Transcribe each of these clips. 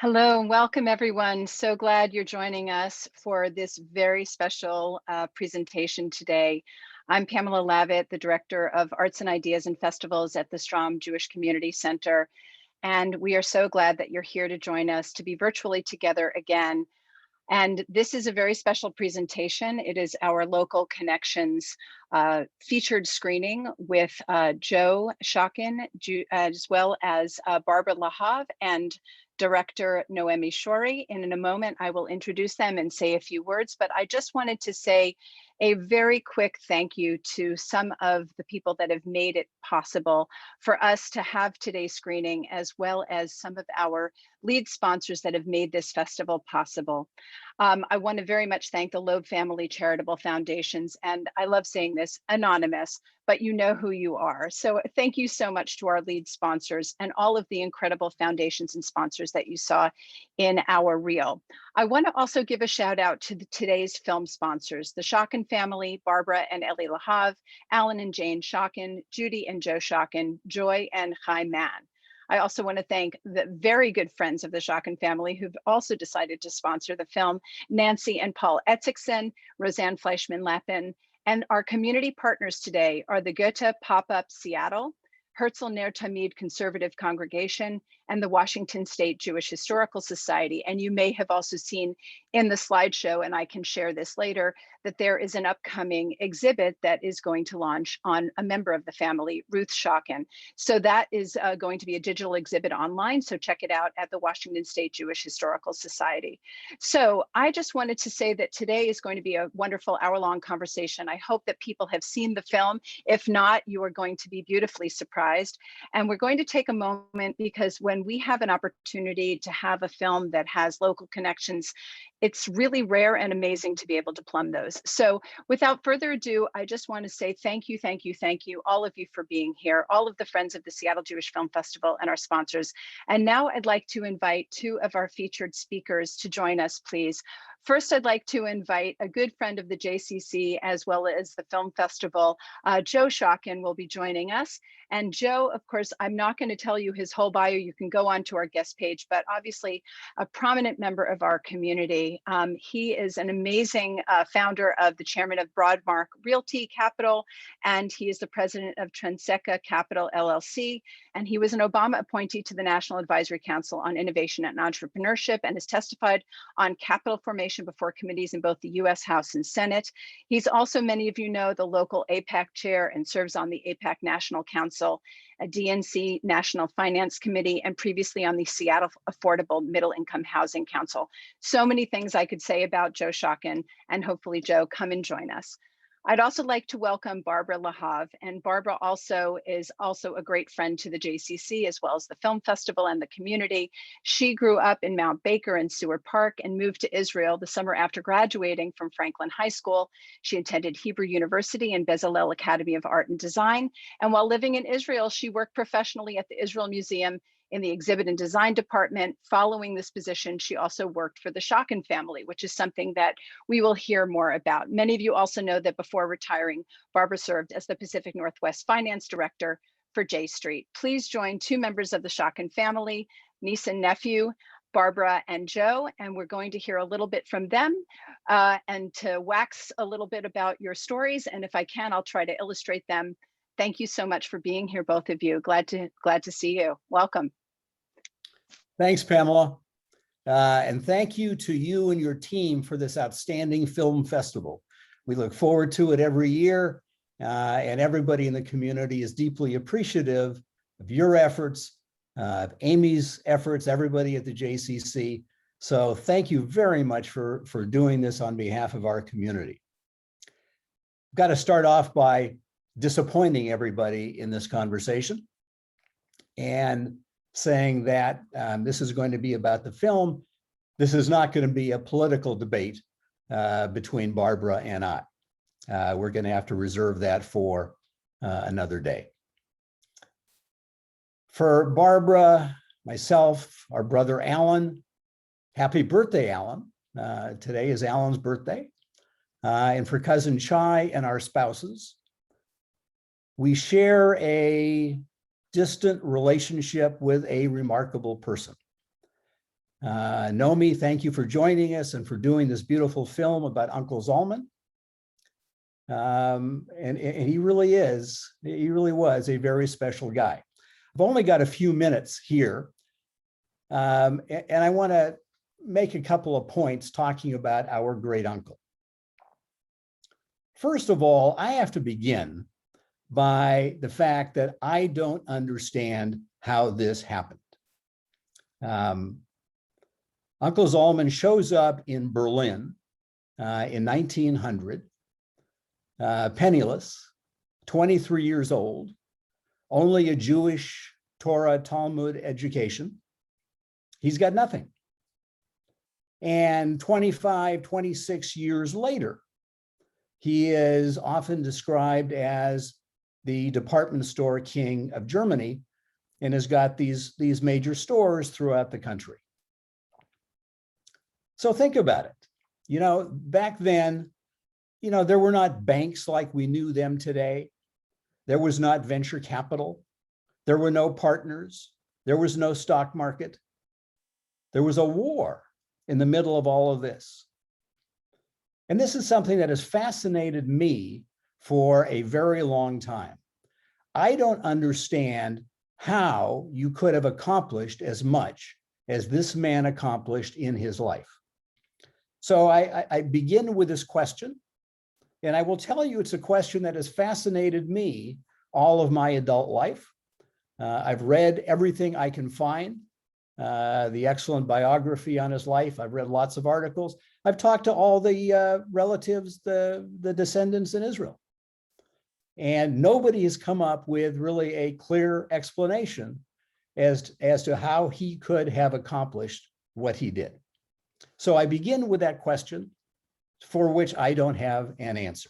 Hello and welcome everyone. So glad you're joining us for this very special presentation today. I'm Pamela Lavitt, the Director of Arts and Ideas and Festivals at the Strom Jewish Community Center. And we are so glad that you're here to join us to be virtually together again. And this is a very special presentation. It is our Local Connections featured screening with Joe Schocken, as well as Barbara Lahav and Director Noemi Schory. And in a moment, I will introduce them and say a few words, but I just wanted to say a very quick thank you to some of the people that have made it possible for us to have today's screening, as well as some of our lead sponsors that have made this festival possible. I want to very much thank the Loeb Family Charitable Foundations, and I love saying this, anonymous, but you know who you are. So thank you so much to our lead sponsors and all of the incredible foundations and sponsors that you saw in our reel. I want to also give a shout out to today's film sponsors, the Schocken family, Barbara and Ellie Lahav, Alan and Jane Schocken, Judy and Joe Schocken, Joy and Chai Mann. I also want to thank the very good friends of the Schocken family who've also decided to sponsor the film, Nancy and Paul Etzikson, Roseanne Fleischman-Lappin, and our community partners today are the Goethe Pop-Up Seattle, Herzl Ner Tamid Conservative Congregation, and the Washington State Jewish Historical Society. And you may have also seen in the slideshow, and I can share this later, that there is an upcoming exhibit that is going to launch on a member of the family, Ruth Schocken. So that is going to be a digital exhibit online, so check it out at the Washington State Jewish Historical Society. So I just wanted to say that today is going to be a wonderful hour-long conversation. I hope that people have seen the film. If not, you are going to be beautifully surprised. And we're going to take a moment, because when we have an opportunity to have a film that has local connections, it's really rare and amazing to be able to plumb those. So without further ado, I just want to say thank you, thank you, thank you, all of you for being here, all of the friends of the Seattle Jewish Film Festival and our sponsors. And now I'd like to invite two of our featured speakers to join us, please. First, I'd like to invite a good friend of the JCC as well as the film festival, Joe Schocken will be joining us. And Joe, of course, I'm not going to tell you his whole bio. You can go on to our guest page, but obviously a prominent member of our community. He is an amazing founder of the chairman of Broadmark Realty Capital, and he is the president of Trenseca Capital LLC. And he was an Obama appointee to the National Advisory Council on Innovation and Entrepreneurship, and has testified on capital formation before committees in both the U.S. House and Senate. He's also, many of you know, the local APAC chair and serves on the APAC National Council, a DNC National Finance Committee, and previously on the Seattle Affordable Middle Income Housing Council. So many things I could say about Joe Schocken, and hopefully, Joe, come and join us. I'd also like to welcome Barbara Lahav, and Barbara is also a great friend to the JCC, as well as the film festival and the community. She grew up in Mount Baker and Seward Park and moved to Israel the summer after graduating from Franklin High School. She attended Hebrew University and Bezalel Academy of Art and Design. And while living in Israel, she worked professionally at the Israel Museum in the exhibit and design department. Following this position, she also worked for the Schocken family, which is something that we will hear more about. Many of you also know that before retiring, Barbara served as the Pacific Northwest Finance Director for J Street. Please join two members of the Schocken family, niece and nephew, Barbara and Joe, and we're going to hear a little bit from them and to wax a little bit about your stories. And if I can, I'll try to illustrate them. Thank you so much for being here, both of you. Glad to see you. Welcome. Thanks, Pamela. And thank you to you and your team for this outstanding film festival. We look forward to it every year, and everybody in the community is deeply appreciative of your efforts, of Amy's efforts, everybody at the JCC. So thank you very much for doing this on behalf of our community. I've got to start off by disappointing everybody in this conversation and saying that this is going to be about the film. This is not going to be a political debate between Barbara and I. We're going to have to reserve that for another day. For Barbara, myself, our brother Alan, happy birthday, Alan. Today is Alan's birthday. And for cousin Chai and our spouses, we share a distant relationship with a remarkable person. Noemi, thank you for joining us and for doing this beautiful film about Uncle Zalman. And he really was a very special guy. I've only got a few minutes here, and I want to make a couple of points talking about our great uncle. First of all, I have to begin by the fact that I don't understand how this happened. Uncle Zalman shows up in Berlin in 1900, penniless, 23 years old, only a Jewish Torah Talmud education. He's got nothing. And 25, 26 years later, he is often described as the department store king of Germany and has got these major stores throughout the country. So think about it. You know, back then, you know, there were not banks like we knew them today. There was not venture capital. There were no partners. There was no stock market. There was a war in the middle of all of this. And this is something that has fascinated me for a very long time. I don't understand how you could have accomplished as much as this man accomplished in his life. So I begin with this question, and I will tell you it's a question that has fascinated me all of my adult life. I've read everything I can find, the excellent biography on his life. I've read lots of articles. I've talked to all the relatives, the descendants in Israel. And nobody has come up with really a clear explanation as to how he could have accomplished what he did. So I begin with that question for which I don't have an answer.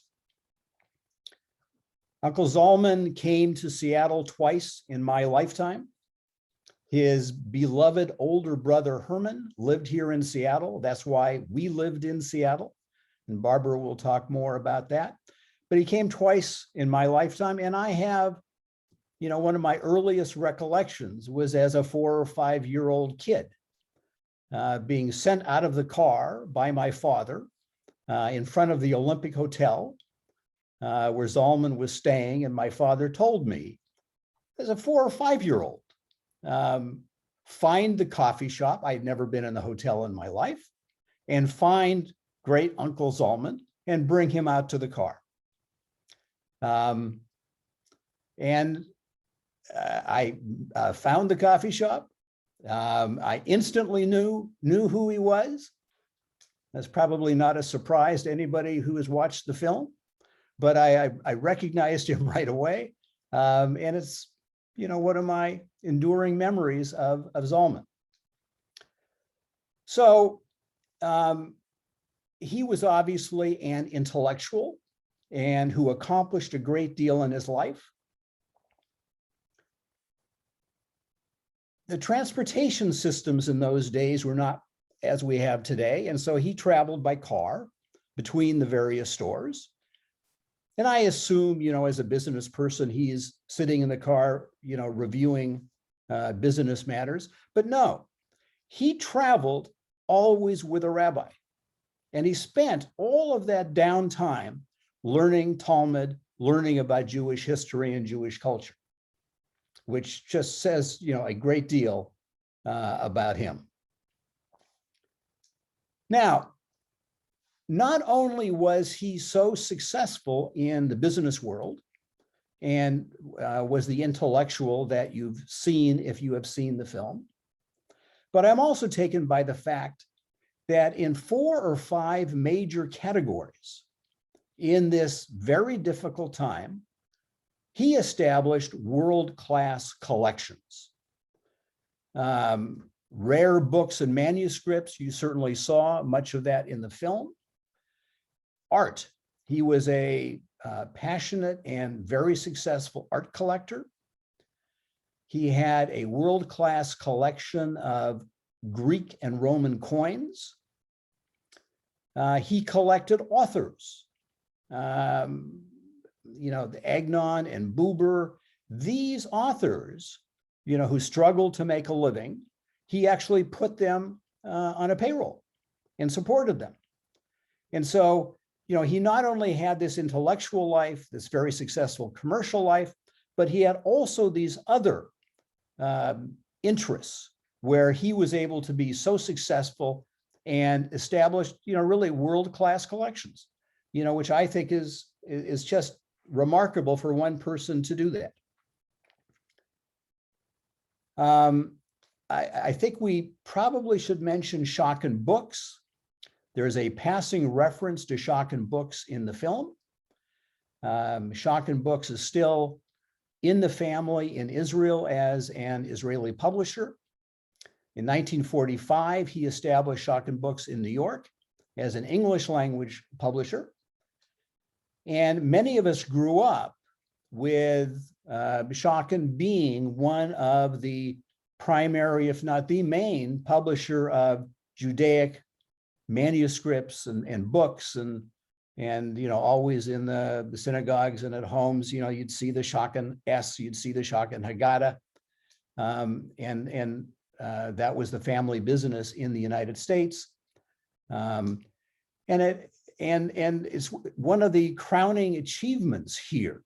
Uncle Zalman came to Seattle twice in my lifetime. His beloved older brother Herman lived here in Seattle. That's why we lived in Seattle. And Barbara will talk more about that. But he came twice in my lifetime. And I have, you know, one of my earliest recollections was as a 4 or 5 year old kid being sent out of the car by my father in front of the Olympic Hotel where Zalman was staying. And my father told me, as a 4 or 5 year old, find the coffee shop. I'd never been in the hotel in my life, and find great Uncle Zalman and bring him out to the car. I found the coffee shop. I instantly knew who he was. That's probably not a surprise to anybody who has watched the film, but I recognized him right away. And it's, you know, one of my enduring memories of Zalman. So he was obviously an intellectual and who accomplished a great deal in his life. The transportation systems in those days were not as we have today. And so he traveled by car between the various stores. And I assume, you know, as a business person, he's sitting in the car, you know, reviewing business matters. But no, he traveled always with a rabbi. And he spent all of that downtime learning Talmud, learning about Jewish history and Jewish culture, which just says, you know, a great deal about him. Now, not only was he so successful in the business world and was the intellectual that you've seen if you have seen the film, but I'm also taken by the fact that in 4 or 5 major categories in this very difficult time, he established world-class collections. Rare books and manuscripts, you certainly saw much of that in the film. Art, he was a passionate and very successful art collector. He had a world-class collection of Greek and Roman coins. He collected authors, you know, the Agnon and Buber. These authors, you know, who struggled to make a living, he actually put them on a payroll and supported them. And so, he not only had this intellectual life, this very successful commercial life, but he had also these other interests where he was able to be so successful and established, really world-class collections, which I think is just remarkable for one person to do that. I think we probably should mention Schocken Books. There's a passing reference to Schocken Books in the film. Schocken Books is still in the family in Israel as an Israeli publisher. In 1945, he established Schocken Books in New York as an English language publisher. And many of us grew up with Schocken being one of the primary, if not the main, publisher of Judaic manuscripts and books and always in the synagogues and at homes, you'd see the Schocken S, you'd see the Schocken Haggadah, and that was the family business in the United States, and it's one of the crowning achievements here.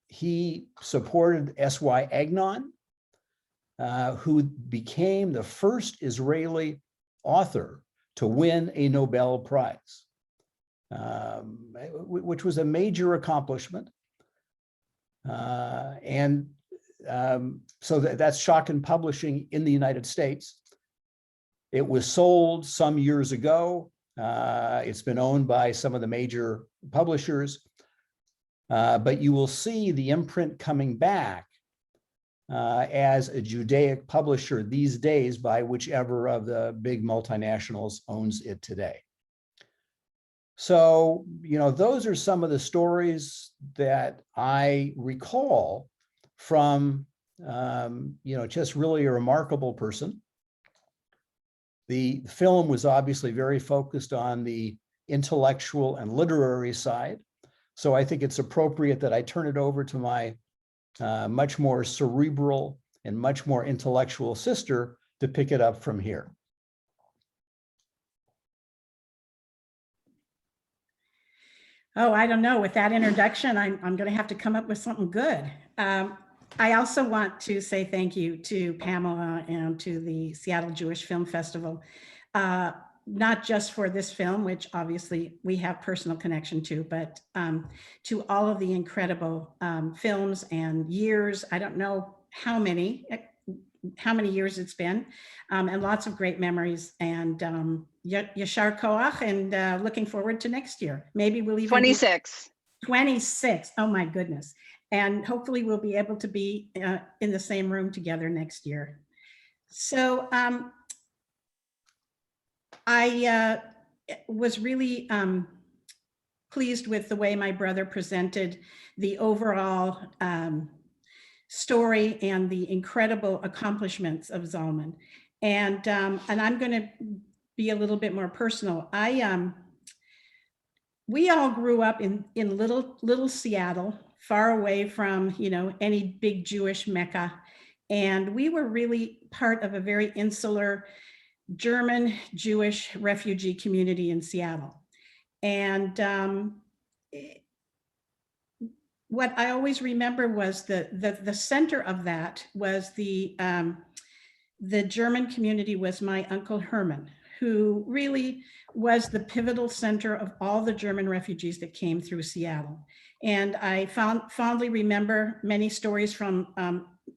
He supported S.Y. Agnon, who became the first Israeli author to win a Nobel Prize, which was a major accomplishment. So that's Schocken Publishing in the United States. It was sold some years ago. It's been owned by some of the major publishers, but you will see the imprint coming back as a Judaic publisher these days by whichever of the big multinationals owns it today. So, those are some of the stories that I recall from, just really a remarkable person. The film was obviously very focused on the intellectual and literary side. So I think it's appropriate that I turn it over to my much more cerebral and much more intellectual sister to pick it up from here. Oh, I don't know. With that introduction, I'm going to have to come up with something good. I also want to say thank you to Pamela and to the Seattle Jewish Film Festival, not just for this film, which obviously we have personal connection to, but to all of the incredible films and years. I don't know how many years it's been, and lots of great memories, and Yashar Koach, and looking forward to next year. Maybe we'll even 26. 26. Oh my goodness. And hopefully we'll be able to be in the same room together next year. So I was really pleased with the way my brother presented the overall story and the incredible accomplishments of Zalman. And I'm going to be a little bit more personal. We all grew up in little Seattle, far away from any big Jewish Mecca, and we were really part of a very insular German Jewish refugee community in Seattle. And what I always remember was the center of that was the German community was my Uncle Herman, who really was the pivotal center of all the German refugees that came through Seattle. And I fondly remember many stories from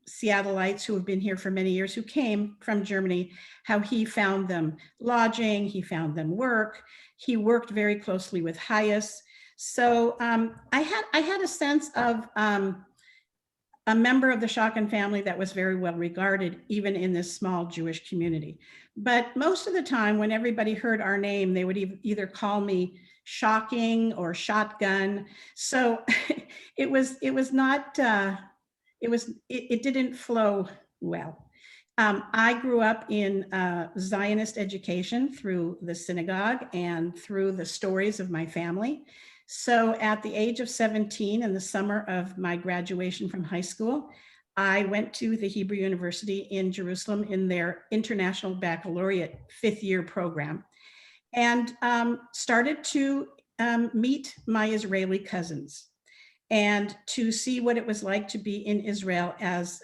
Seattleites who have been here for many years, who came from Germany, how he found them lodging, he found them work. He worked very closely with Haaretz. So I had a sense of a member of the Schocken family that was very well regarded, even in this small Jewish community. But most of the time, when everybody heard our name, they would either call me Shocking or Shotgun. So it didn't flow well. I grew up in Zionist education through the synagogue and through the stories of my family. So at the age of 17, in the summer of my graduation from high school, I went to the Hebrew University in Jerusalem in their International Baccalaureate 5th year program, and started to meet my Israeli cousins and to see what it was like to be in Israel as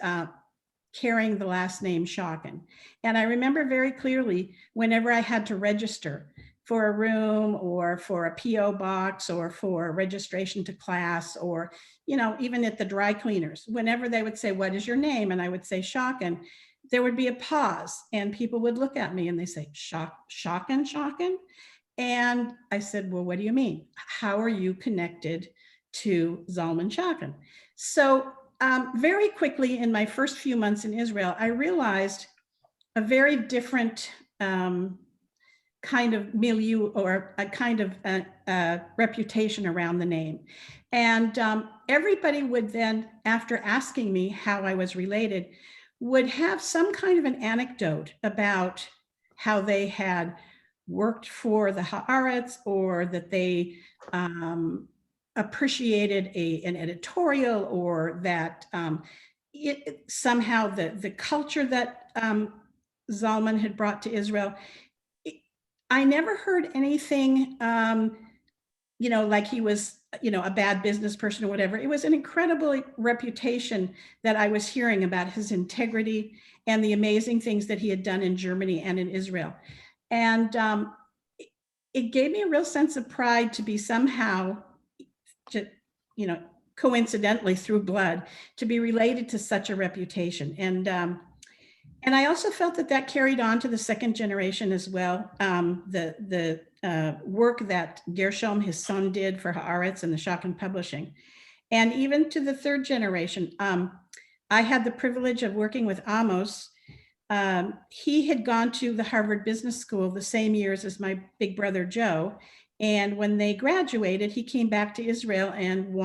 carrying the last name Schocken. And I remember very clearly whenever I had to register for a room or for a PO box or for registration to class, or, you know, even at the dry cleaners, whenever they would say, "What is your name?" and I would say Schocken, there would be a pause and people would look at me and they say, Schocken, Schocken? And I said, "Well, what do you mean? How are you connected to Salman Schocken?" So very quickly in my first few months in Israel, I realized a very different kind of milieu, or a kind of reputation around the name. And everybody would then, after asking me how I was related, would have some kind of an anecdote about how they had worked for the Haaretz, or that they appreciated an editorial, or that somehow the culture that Salman had brought to Israel. I never heard anything, you know, like he was, you know, a bad business person or whatever. It was an incredible reputation that I was hearing about his integrity and the amazing things that he had done in Germany and in Israel. And it gave me a real sense of pride to be somehow, you know, coincidentally through blood, to be related to such a reputation. And I also felt that that carried on to the second generation as well. The work that Gershom, his son, did for Haaretz and the Schocken Publishing. And even to the third generation. I had the privilege of working with Amos. He had gone to the Harvard Business School the same years as my big brother Joe. And when they graduated, he came back to Israel and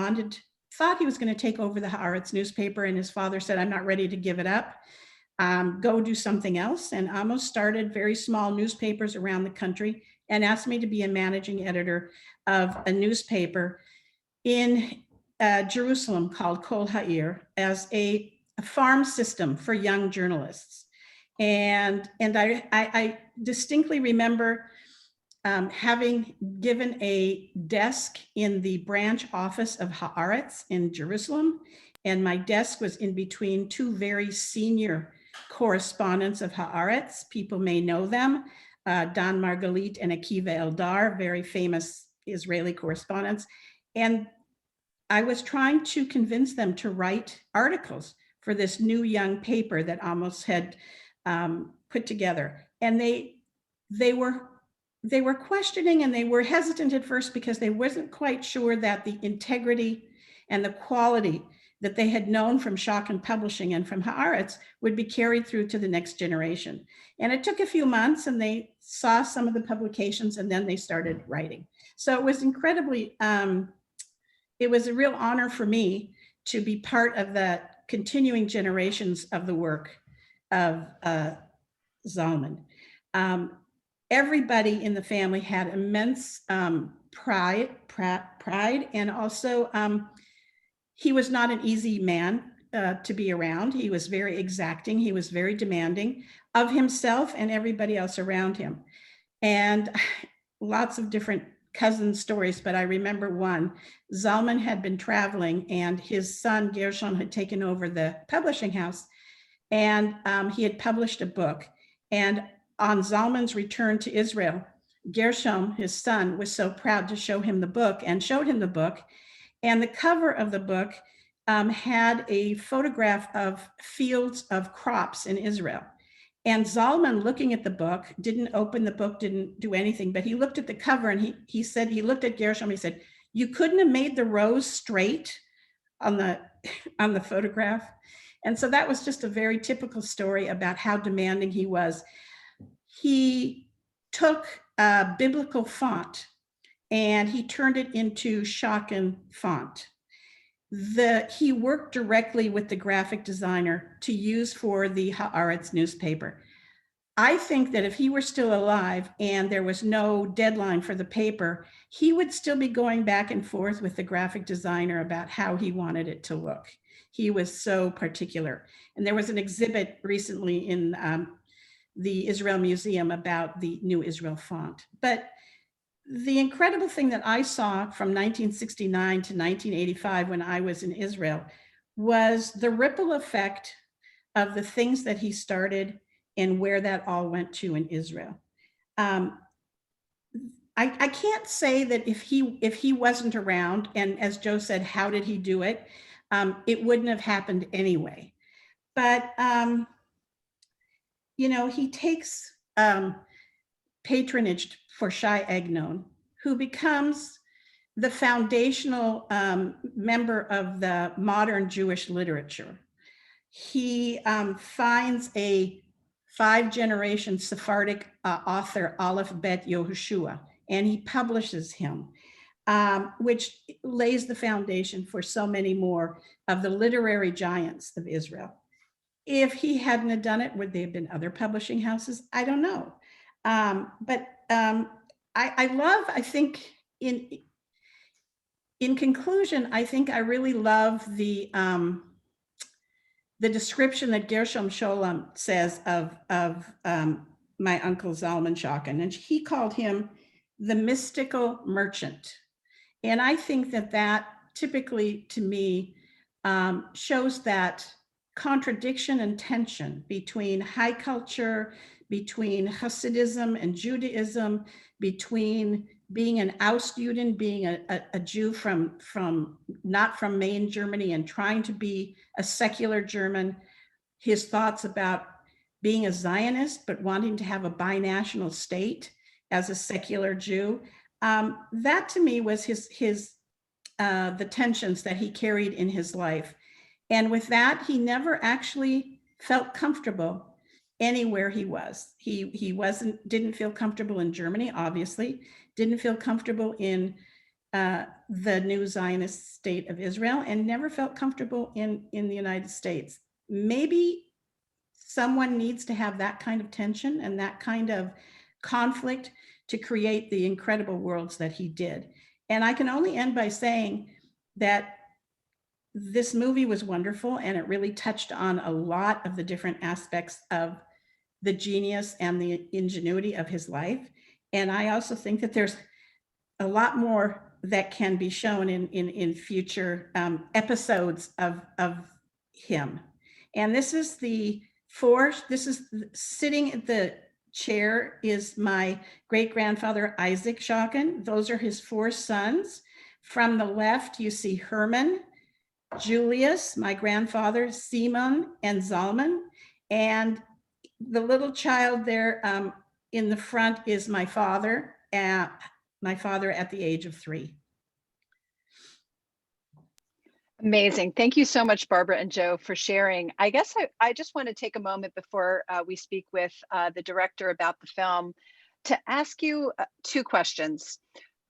thought he was going to take over the Haaretz newspaper. And his father said, "I'm not ready to give it up. Go do something else." And Amos started very small newspapers around the country and asked me to be a managing editor of a newspaper in Jerusalem called Kol Ha'ir, as a farm system for young journalists. And I distinctly remember having given a desk in the branch office of Haaretz in Jerusalem. And my desk was in between two very senior correspondents of Haaretz. People may know them, Dan Margalit and Akiva Eldar, very famous Israeli correspondents. And I was trying to convince them to write articles for this new young paper that Amos had put together. And they were questioning, and they were hesitant at first because they wasn't quite sure that the integrity and the quality that they had known from Schocken Publishing and from Haaretz would be carried through to the next generation. And it took a few months, and they saw some of the publications, and then they started writing. So it was incredibly, it was a real honor for me to be part of the continuing generations of the work of Salman. Everybody in the family had immense pride, and also he was not an easy man to be around. He was very exacting. He was very demanding of himself and everybody else around him. And lots of different cousin stories, but I remember one. Salman had been traveling, and his son Gershom had taken over the publishing house, and he had published a book. And on Salman's return to Israel, Gershom, his son, was so proud to show him the book, and showed him the book. And the cover of the book had a photograph of fields of crops in Israel. And Salman, looking at the book, didn't open the book, didn't do anything, but he looked at the cover, and he said, he looked at Gershom, he said, "You couldn't have made the rows straight on the photograph." And so that was just a very typical story about how demanding he was. He took a biblical font and he turned it into Schocken font. He worked directly with the graphic designer to use for the Haaretz newspaper. I think that if he were still alive and there was no deadline for the paper, he would still be going back and forth with the graphic designer about how he wanted it to look. He was so particular. And there was an exhibit recently in the Israel Museum about the New Israel font. But the incredible thing that I saw from 1969 to 1985 when I was in Israel was the ripple effect of the things that he started and where that all went to in Israel. I can't say that if he wasn't around, and as Joe said, how did he do it? It wouldn't have happened anyway. But you know, he takes patronage for Shai Agnon, who becomes the foundational member of the modern Jewish literature. He finds a 5-generation Sephardic author, Aleph Bet Yehoshua, and he publishes him, which lays the foundation for so many more of the literary giants of Israel. If he hadn't have done it, would there have been other publishing houses? I don't know. But I think in conclusion, I think I really love the description that Gershom Scholem says of my uncle Salman Schocken, and he called him the mystical merchant. And I think that typically to me shows that contradiction and tension between high culture, between Hasidism and Judaism, between being an Ostjuden, being a Jew from not from Maine, Germany, and trying to be a secular German, his thoughts about being a Zionist, but wanting to have a binational state as a secular Jew. That to me was the tensions that he carried in his life. And with that, he never actually felt comfortable anywhere he was. He didn't feel comfortable in Germany, obviously, didn't feel comfortable in the new Zionist state of Israel, and never felt comfortable in the United States. Maybe someone needs to have that kind of tension and that kind of conflict to create the incredible worlds that he did. And I can only end by saying that this movie was wonderful, and it really touched on a lot of the different aspects of the genius and the ingenuity of his life. And I also think that there's a lot more that can be shown in future episodes of him. And this is sitting at the chair is my great-grandfather, Isaac Schocken. Those are his 4 sons. From the left, you see Herman, Julius, my grandfather, Simon, and Zalman. And the little child there in the front is my father at the age of 3. Amazing. Thank you so much, Barbara and Joe, for sharing. I guess I just want to take a moment before we speak with the director about the film to ask you 2 questions.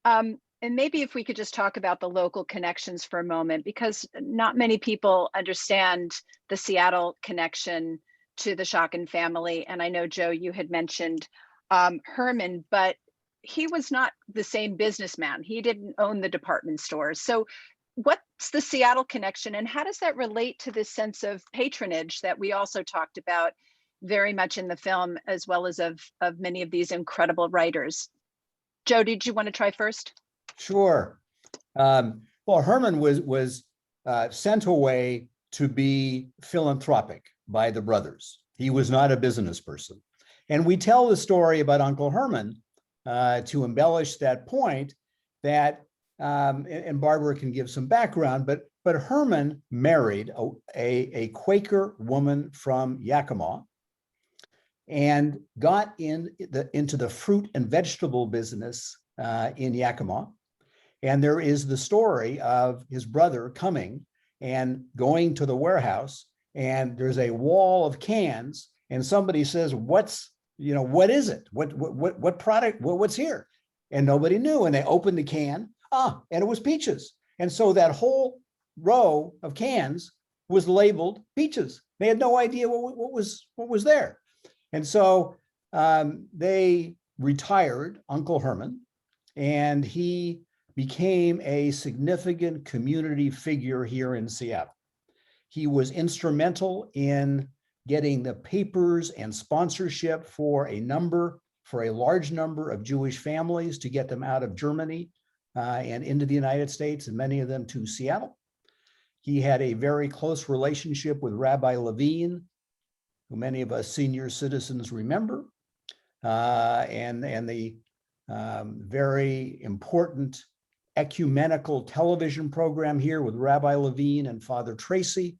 And maybe if we could just talk about the local connections for a moment, because not many people understand the Seattle connection to the Schocken family. And I know, Joe, you had mentioned Herman, but he was not the same businessman. He didn't own the department stores. So what's the Seattle connection, and how does that relate to this sense of patronage that we also talked about very much in the film, as well as of many of these incredible writers? Joe, did you want to try first? Sure. Well, Herman was sent away to be philanthropic by the brothers. He was not a business person. And we tell the story about Uncle Herman to embellish that point that, and Barbara can give some background, but Herman married a Quaker woman from Yakima and got into the fruit and vegetable business in Yakima. And there is the story of his brother coming and going to the warehouse, and there's a wall of cans, and somebody says, what is it? What product, what's here? And nobody knew. And they opened the can, and it was peaches. And so that whole row of cans was labeled peaches. They had no idea what was there. And so they retired Uncle Herman, and he became a significant community figure here in Seattle. He was instrumental in getting the papers and sponsorship for a large number of Jewish families to get them out of Germany and into the United States, and many of them to Seattle. He had a very close relationship with Rabbi Levine, who many of us senior citizens remember, and the very important ecumenical television program here with Rabbi Levine and Father Tracy.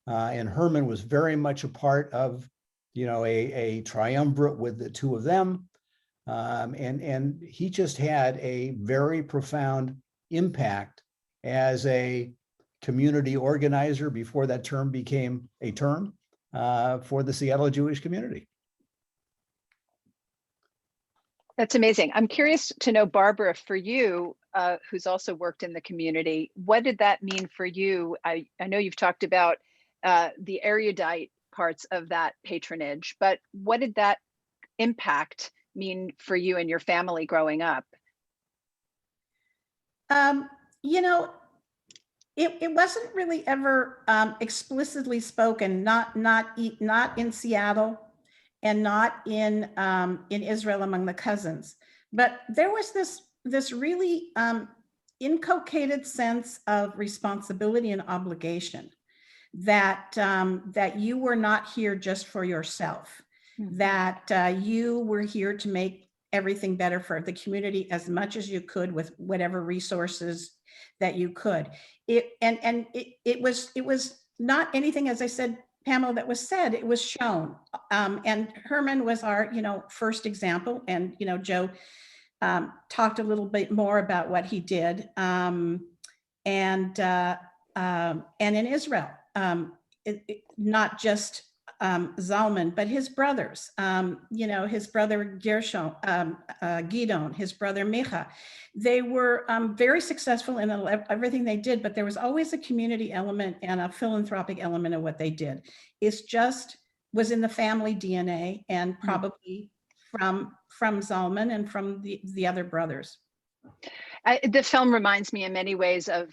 And Herman was very much a part of, a triumvirate with the two of them. And he just had a very profound impact as a community organizer before that term became a term for the Seattle Jewish community. That's amazing. I'm curious to know, Barbara, for you, who's also worked in the community, what did that mean for you? I know you've talked about the erudite parts of that patronage, but what did that impact mean for you and your family growing up? It wasn't really ever explicitly spoken, not in Seattle and not in Israel among the cousins, but there was this really inculcated sense of responsibility and obligation that you were not here just for yourself, that you were here to make everything better for the community as much as you could with whatever resources that you could. It was not anything, as I said, Pamela, that was said, it was shown. And Herman was our, first example. And, Joe talked a little bit more about what he did. And in Israel, not just Zalman, but his brothers, his brother Gershon, Gidon, his brother Micha, they were very successful in everything they did, but there was always a community element and a philanthropic element of what they did. It's just was in the family DNA and probably from Zalman and from the other brothers. The film reminds me in many ways of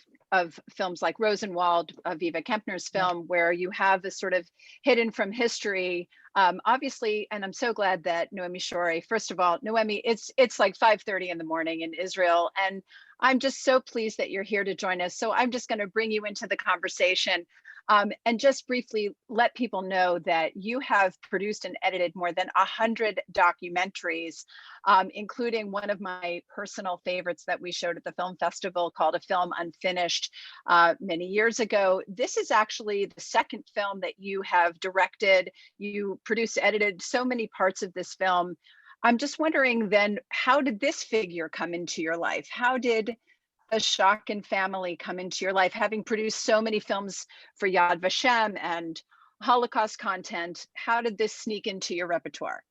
films like Rosenwald, Viva Kempner's film, where you have this sort of hidden from history, obviously. And I'm so glad that Noemi Schory, first of all, Noemi, it's like 5:30 in the morning in Israel. And I'm just so pleased that you're here to join us. So I'm just going to bring you into the conversation and just briefly let people know that you have produced and edited more than 100 documentaries, including one of my personal favorites that we showed at the film festival called A Film Unfinished many years ago. This is actually the second film that you have directed. You produced, edited so many parts of this film. I'm just wondering then, how did this figure come into your life? How did the Schocken family come into your life, having produced so many films for Yad Vashem and Holocaust content? How did this sneak into your repertoire?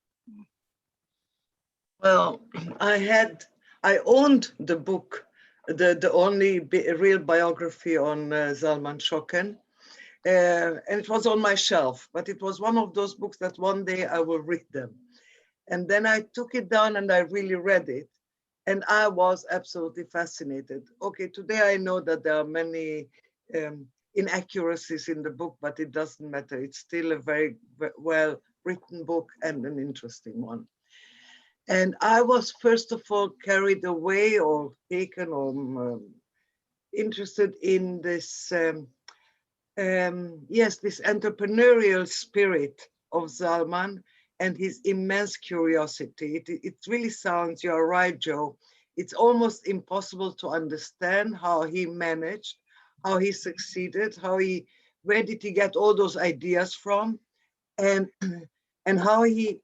Well, I owned the book, the only real biography on Salman Schocken, and it was on my shelf, but it was one of those books that one day I will read them. And then I took it down and I really read it. And I was absolutely fascinated. Okay, today I know that there are many inaccuracies in the book, but it doesn't matter. It's still a very well written book and an interesting one. And I was first of all carried away or taken or interested in this, this entrepreneurial spirit of Salman and his immense curiosity. It really sounds, you're right, Joe, it's almost impossible to understand how he managed, how he succeeded, where did he get all those ideas from, and how he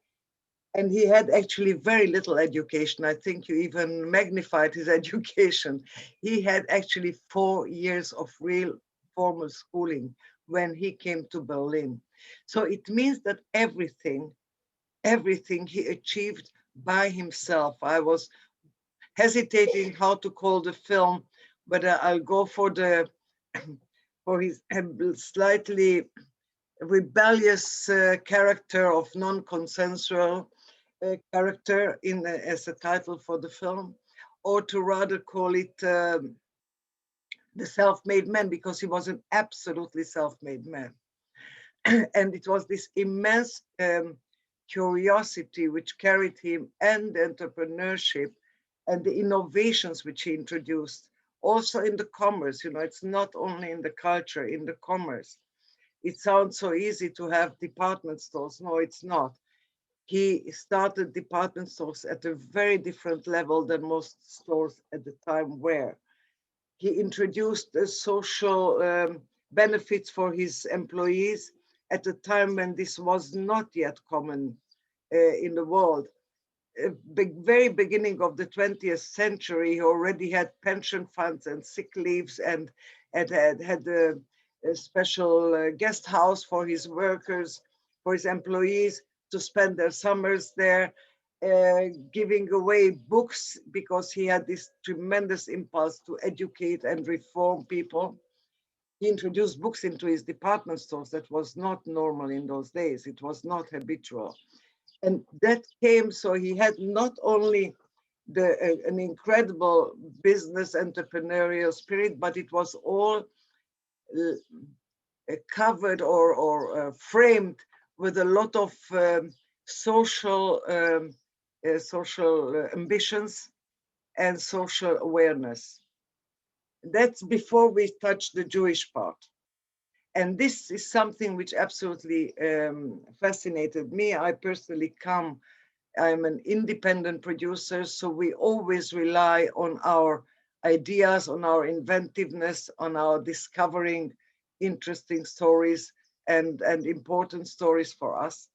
had actually very little education. I think you even magnified his education. He had actually 4 years of real formal schooling when he came to Berlin. So it means that everything he achieved by himself. I was hesitating how to call the film, but I'll go for his slightly rebellious character of non-consensual character as a title for the film, or to rather call it the self-made man, because he was an absolutely self-made man. And it was this immense curiosity which carried him, and the entrepreneurship and the innovations which he introduced, also in the commerce. You know, it's not only in the culture, in the commerce. It sounds so easy to have department stores. No, it's not. He started department stores at a very different level than most stores at the time were. He introduced social benefits for his employees at a time when this was not yet common in the world. Very beginning of the 20th century, he already had pension funds and sick leaves, and had a special guest house for his workers, for his employees to spend their summers there, giving away books, because he had this tremendous impulse to educate and reform people. He introduced books into his department stores. That was not normal in those days. It was not habitual. And that came, so he had not only an incredible business entrepreneurial spirit, but it was all covered or framed with a lot of social ambitions and social awareness. That's before we touch the Jewish part. And this is something which absolutely fascinated me. I personally I'm an independent producer, so we always rely on our ideas, on our inventiveness, on our discovering interesting stories and important stories for us.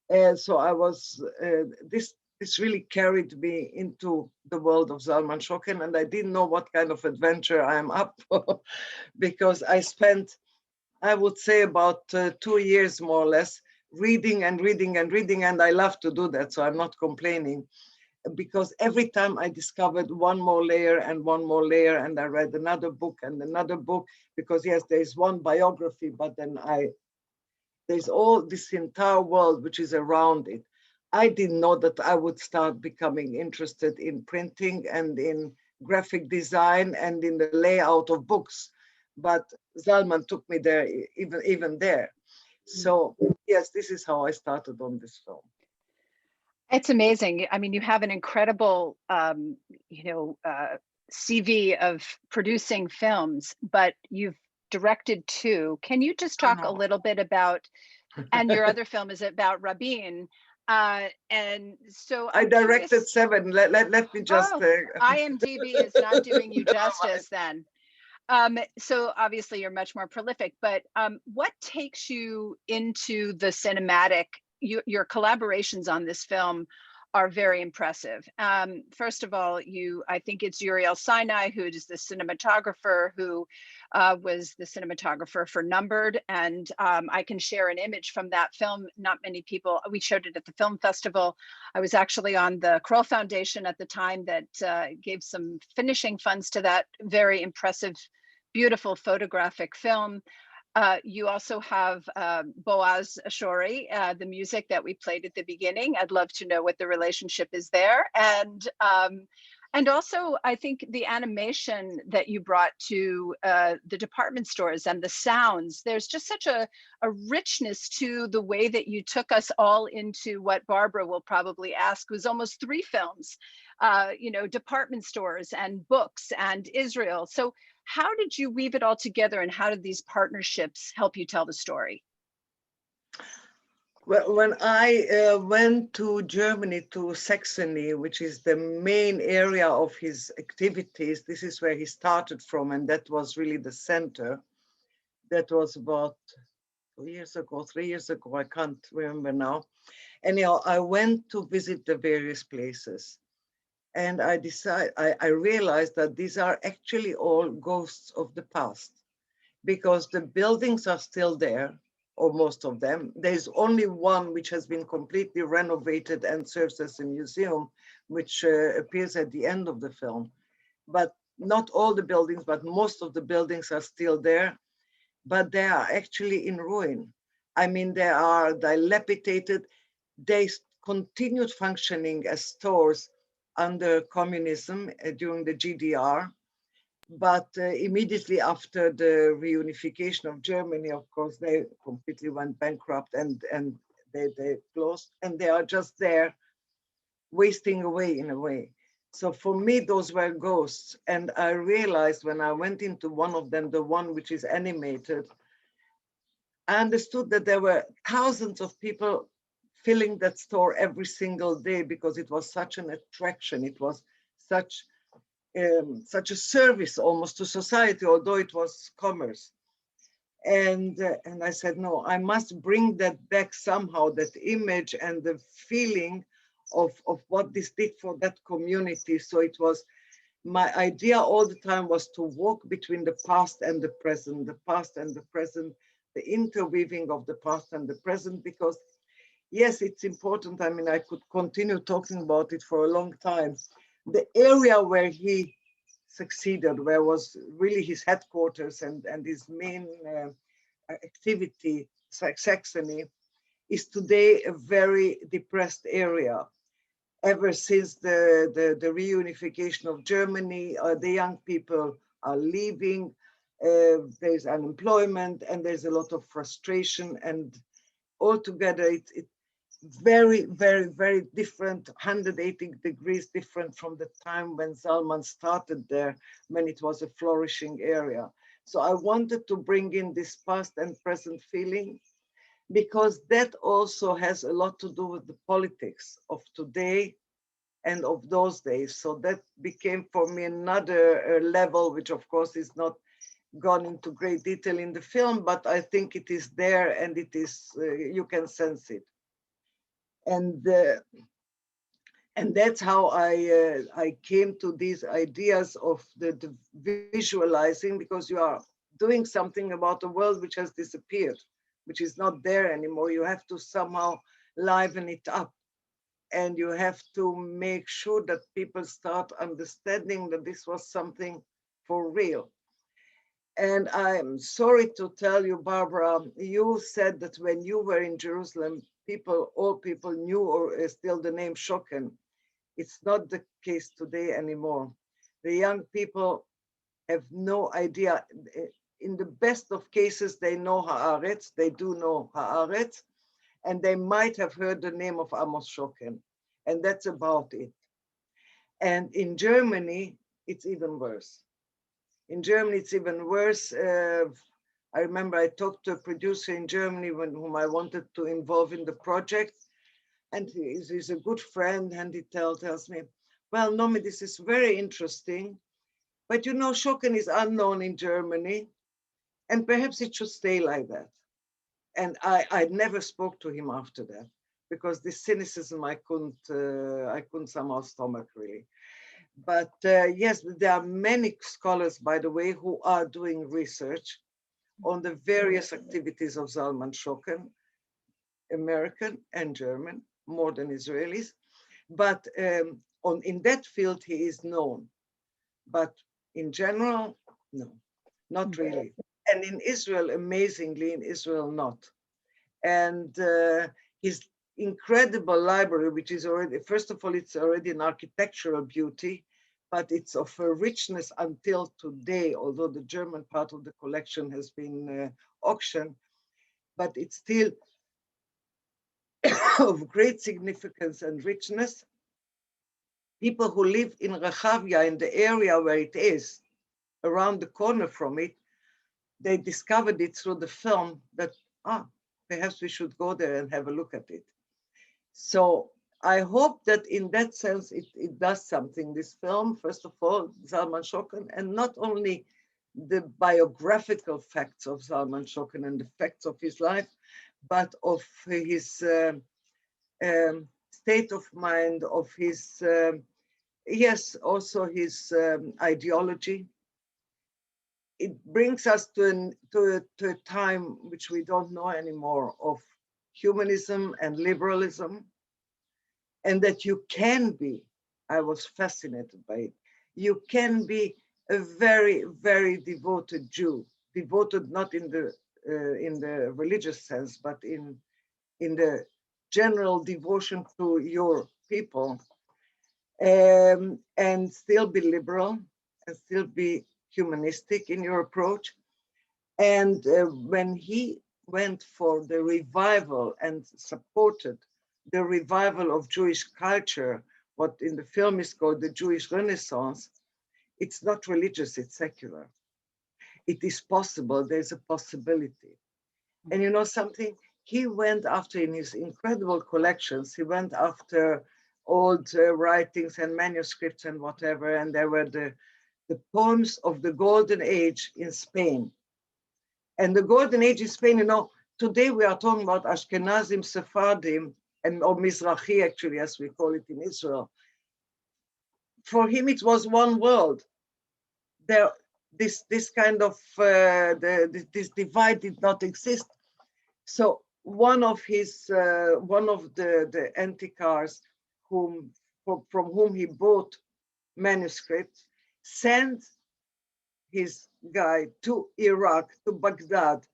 And so I was, this really carried me into the world of Salman Schocken, and I didn't know what kind of adventure I'm up for, because I spent, I would say, about 2 years more or less, reading and reading and reading, and I love to do that, so I'm not complaining, because every time I discovered one more layer and one more layer, and I read another book and another book, because yes, there's one biography, but then there's all this entire world which is around it. I didn't know that I would start becoming interested in printing and in graphic design and in the layout of books, but Salman took me there, even there. So yes, this is how I started on this film. It's amazing. I mean, you have an incredible, CV of producing films, but you've directed 2. Can you just talk a little bit about, and your other film is about Rabin. And so I directed 7. Let me just. IMDb is not doing you justice then. So obviously you're much more prolific, but what takes you into the cinematic? Your collaborations on this film are very impressive. First of all, I think it's Uriel Sinai, who is the cinematographer, who was the cinematographer for Numbered. And I can share an image from that film. Not many people, we showed it at the film festival. I was actually on the Kroll Foundation at the time that gave some finishing funds to that very impressive, beautiful photographic film. You also have Boaz Schory, the music that we played at the beginning. I'd love to know what the relationship is there. And also, I think the animation that you brought to the department stores and the sounds, there's just such a richness to the way that you took us all into what Barbara will probably ask was almost 3 films, department stores and books and Israel. So how did you weave it all together, and how did these partnerships help you tell the story? Well, when I went to Germany, to Saxony, which is the main area of his activities, this is where he started from, and that was really the center. That was about 2 years ago, 3 years ago, I can't remember now. Anyhow, I went to visit the various places. And I realized that these are actually all ghosts of the past, because the buildings are still there, or most of them. There's only one which has been completely renovated and serves as a museum, which appears at the end of the film. But not all the buildings, but most of the buildings are still there, but they are actually in ruin. I mean, they are dilapidated. They continued functioning as stores under communism during the GDR. But immediately after the reunification of Germany, of course, they completely went bankrupt and they closed, and they are just there wasting away in a way. So for me, those were ghosts. And I realized when I went into one of them, the one which is animated, I understood that there were thousands of people filling that store every single day because it was such an attraction. It was such a service almost to society, although it was commerce. And I said, no, I must bring that back somehow, that image and the feeling of what this did for that community. So it was, my idea all the time was to walk between the past and the present, the past and the present, the interweaving of the past and the present, because yes, it's important. I mean, I could continue talking about it for a long time. The area where he succeeded, where was really his headquarters and his main activity, Saxony, is today a very depressed area. Ever since the reunification of Germany, the young people are leaving, there's unemployment, and there's a lot of frustration, and altogether it's very, very, very different, 180 degrees different from the time when Salman started there, when it was a flourishing area. So I wanted to bring in this past and present feeling, because that also has a lot to do with the politics of today and of those days. So that became for me another level, which of course is not gone into great detail in the film, but I think it is there, and it is, you can sense it. And that's how I came to these ideas of the visualizing, because you are doing something about a world which has disappeared, which is not there anymore. You have to somehow liven it up, and you have to make sure that people start understanding that this was something for real. And I'm sorry to tell you, Barbara, you said that when you were in Jerusalem, all people knew or still the name Schocken. It's not the case today anymore. The young people have no idea. In the best of cases, they know Haaretz, they do know Haaretz, and they might have heard the name of Amos Schocken, and that's about it. And in Germany, it's even worse. In Germany, it's even worse. I remember I talked to a producer in Germany whom I wanted to involve in the project, and he's a good friend, and he tells me, well, Noemi, this is very interesting, but you know, Schocken is unknown in Germany, and perhaps it should stay like that. And I never spoke to him after that, because this cynicism I couldn't somehow stomach really. But yes, there are many scholars, by the way, who are doing research on the various activities of Salman Schocken, American and German, more than Israelis. But in that field, he is known. But in general, no, not really. And in Israel, amazingly, in Israel, not. And his incredible library, which is already, first of all, it's already an architectural beauty, but it's of a richness until today, although the German part of the collection has been auctioned, but it's still of great significance and richness. People who live in Rehavia, in the area where it is, around the corner from it, they discovered it through the film that, perhaps we should go there and have a look at it. So I hope that in that sense, it does something, this film, first of all, Salman Schocken, and not only the biographical facts of Salman Schocken and the facts of his life, but of his state of mind, of his, yes, also his ideology. It brings us to a time which we don't know anymore, of humanism and liberalism, and that you can be, I was fascinated by it, you can be a very, very devoted Jew, devoted not in the religious sense, but in the general devotion to your people, and still be liberal and still be humanistic in your approach. And when he went for the revival and supported the revival of Jewish culture, what in the film is called the Jewish Renaissance, it's not religious, it's secular. It is possible, there's a possibility. And you know something, he went after, in his incredible collections, he went after old writings and manuscripts and whatever, and there were the poems of the Golden Age in Spain. And the Golden Age in Spain, you know, today we are talking about Ashkenazim, Sephardim, and or Mizrahi, actually, as we call it in Israel. For him, it was one world. This kind of this divide did not exist. So one of the antiquars from whom he bought manuscripts sent his guy to Iraq, to Baghdad,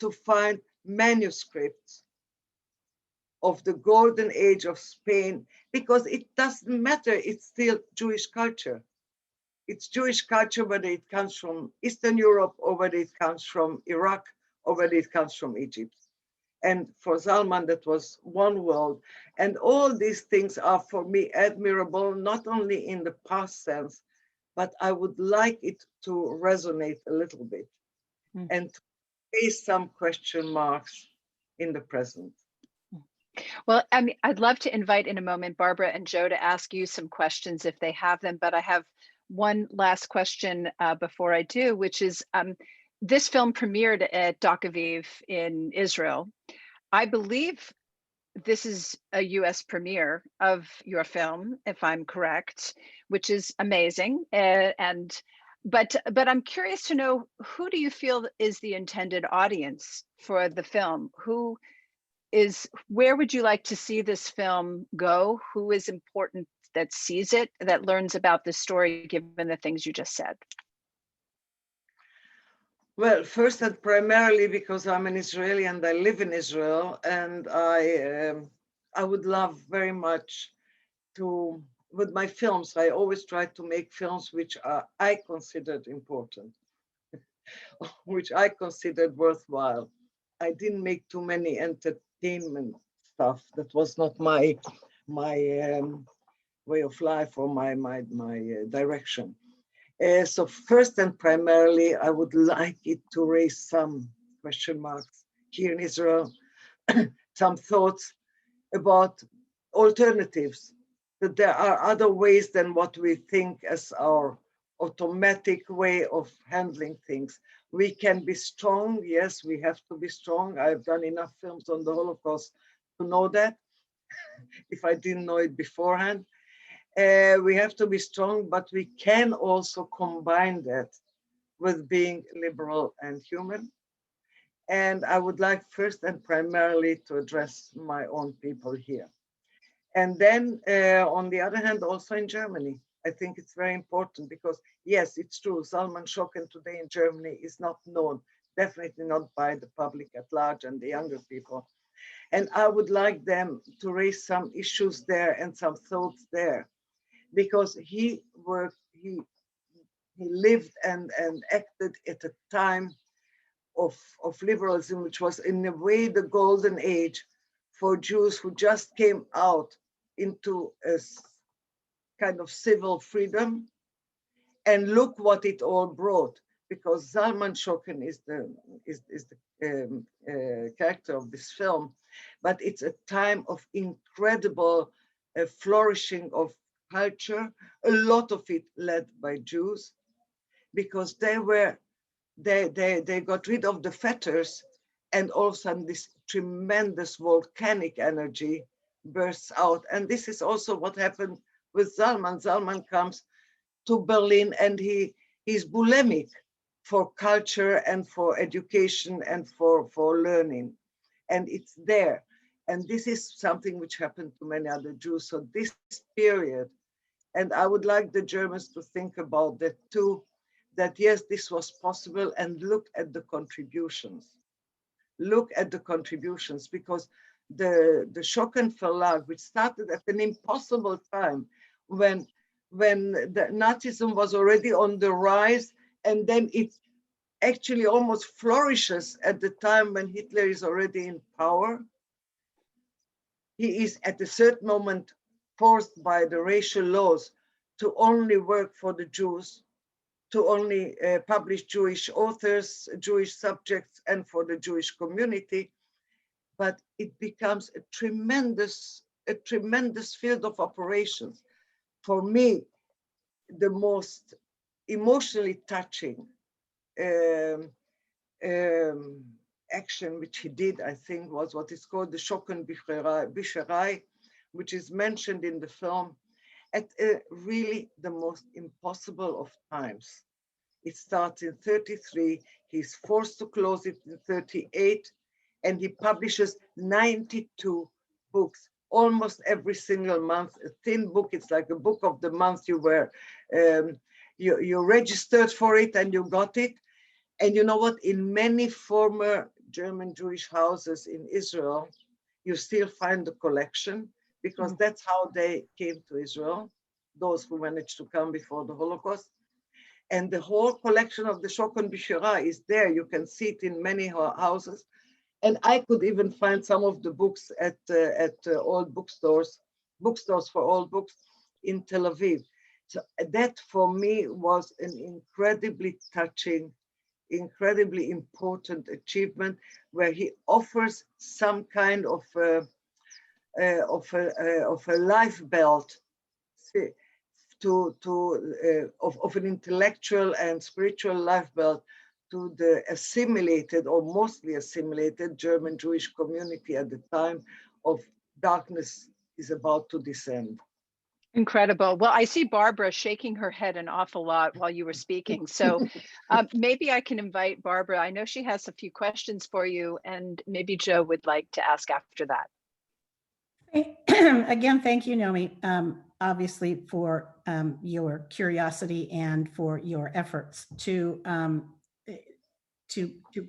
to find manuscripts of the Golden Age of Spain, because it doesn't matter, it's still Jewish culture. It's Jewish culture, whether it comes from Eastern Europe or whether it comes from Iraq or whether it comes from Egypt. And for Salman, that was one world. And all these things are for me admirable, not only in the past sense, but I would like it to resonate a little bit and to face some question marks in the present. Well, I mean, I'd love to invite in a moment Barbara and Joe to ask you some questions if they have them, but I have one last question before I do, which is this film premiered at Doc Aviv in Israel. I believe this is a US premiere of your film, if I'm correct, which is amazing. But I'm curious to know, who do you feel is the intended audience for the film? Where would you like to see this film go? Who is important that sees it, that learns about the story, given the things you just said? Well, first and primarily because I'm an Israeli and I live in Israel, and I would love very much to, with my films, I always try to make films which I considered important, which I considered worthwhile. I didn't make too many entertainment stuff. That was not my way of life or my direction. So first and primarily, I would like it to raise some question marks here in Israel, some thoughts about alternatives, that there are other ways than what we think as our automatic way of handling things. We can be strong, yes, we have to be strong. I've done enough films on the Holocaust to know that, if I didn't know it beforehand. We have to be strong, but we can also combine that with being liberal and human. And I would like first and primarily to address my own people here. And then on the other hand, also in Germany, I think it's very important because yes, it's true, Salman Schocken today in Germany is not known, definitely not by the public at large and the younger people. And I would like them to raise some issues there and some thoughts there, because he lived and acted at a time of liberalism, which was in a way the golden age for Jews who just came out into a kind of civil freedom. And look what it all brought, because Salman Schocken is the character of this film, but it's a time of incredible flourishing of culture, a lot of it led by Jews, because they got rid of the fetters, and all of a sudden this tremendous volcanic energy bursts out. And this is also what happened with Salman. Salman comes to Berlin and he's bulimic for culture and for education and for learning, and it's there. And this is something which happened to many other Jews. So this period, and I would like the Germans to think about that too, that yes, this was possible, and look at the contributions. Look at the contributions, because the Schocken Verlag, which started at an impossible time when the Nazism was already on the rise and then it actually almost flourishes at the time when Hitler is already in power. He is at a certain moment forced by the racial laws to only work for the Jews, to only publish Jewish authors, Jewish subjects, and for the Jewish community. But it becomes a tremendous field of operations. For me, the most emotionally touching action which he did, I think, was what is called the Schocken Books, which is mentioned in the film at really the most impossible of times. It starts in 33, he's forced to close it in 38, and he publishes 92 books, almost every single month, a thin book. It's like a book of the month. You were, you registered for it and you got it. And you know what, in many former German Jewish houses in Israel, you still find the collection, because that's how they came to Israel, those who managed to come before the Holocaust. And the whole collection of the Schocken Books is there. You can see it in many houses. And I could even find some of the books at old bookstores for old books in Tel Aviv. So that for me was an incredibly touching, incredibly important achievement, where he offers some kind of a life belt of an intellectual and spiritual life belt to the assimilated, or mostly assimilated, German Jewish community at the time of darkness is about to descend. Incredible. Well, I see Barbara shaking her head an awful lot while you were speaking. So maybe I can invite Barbara. I know she has a few questions for you, and maybe Joe would like to ask after that. Again, thank you, Noemi, obviously for your curiosity and for your efforts to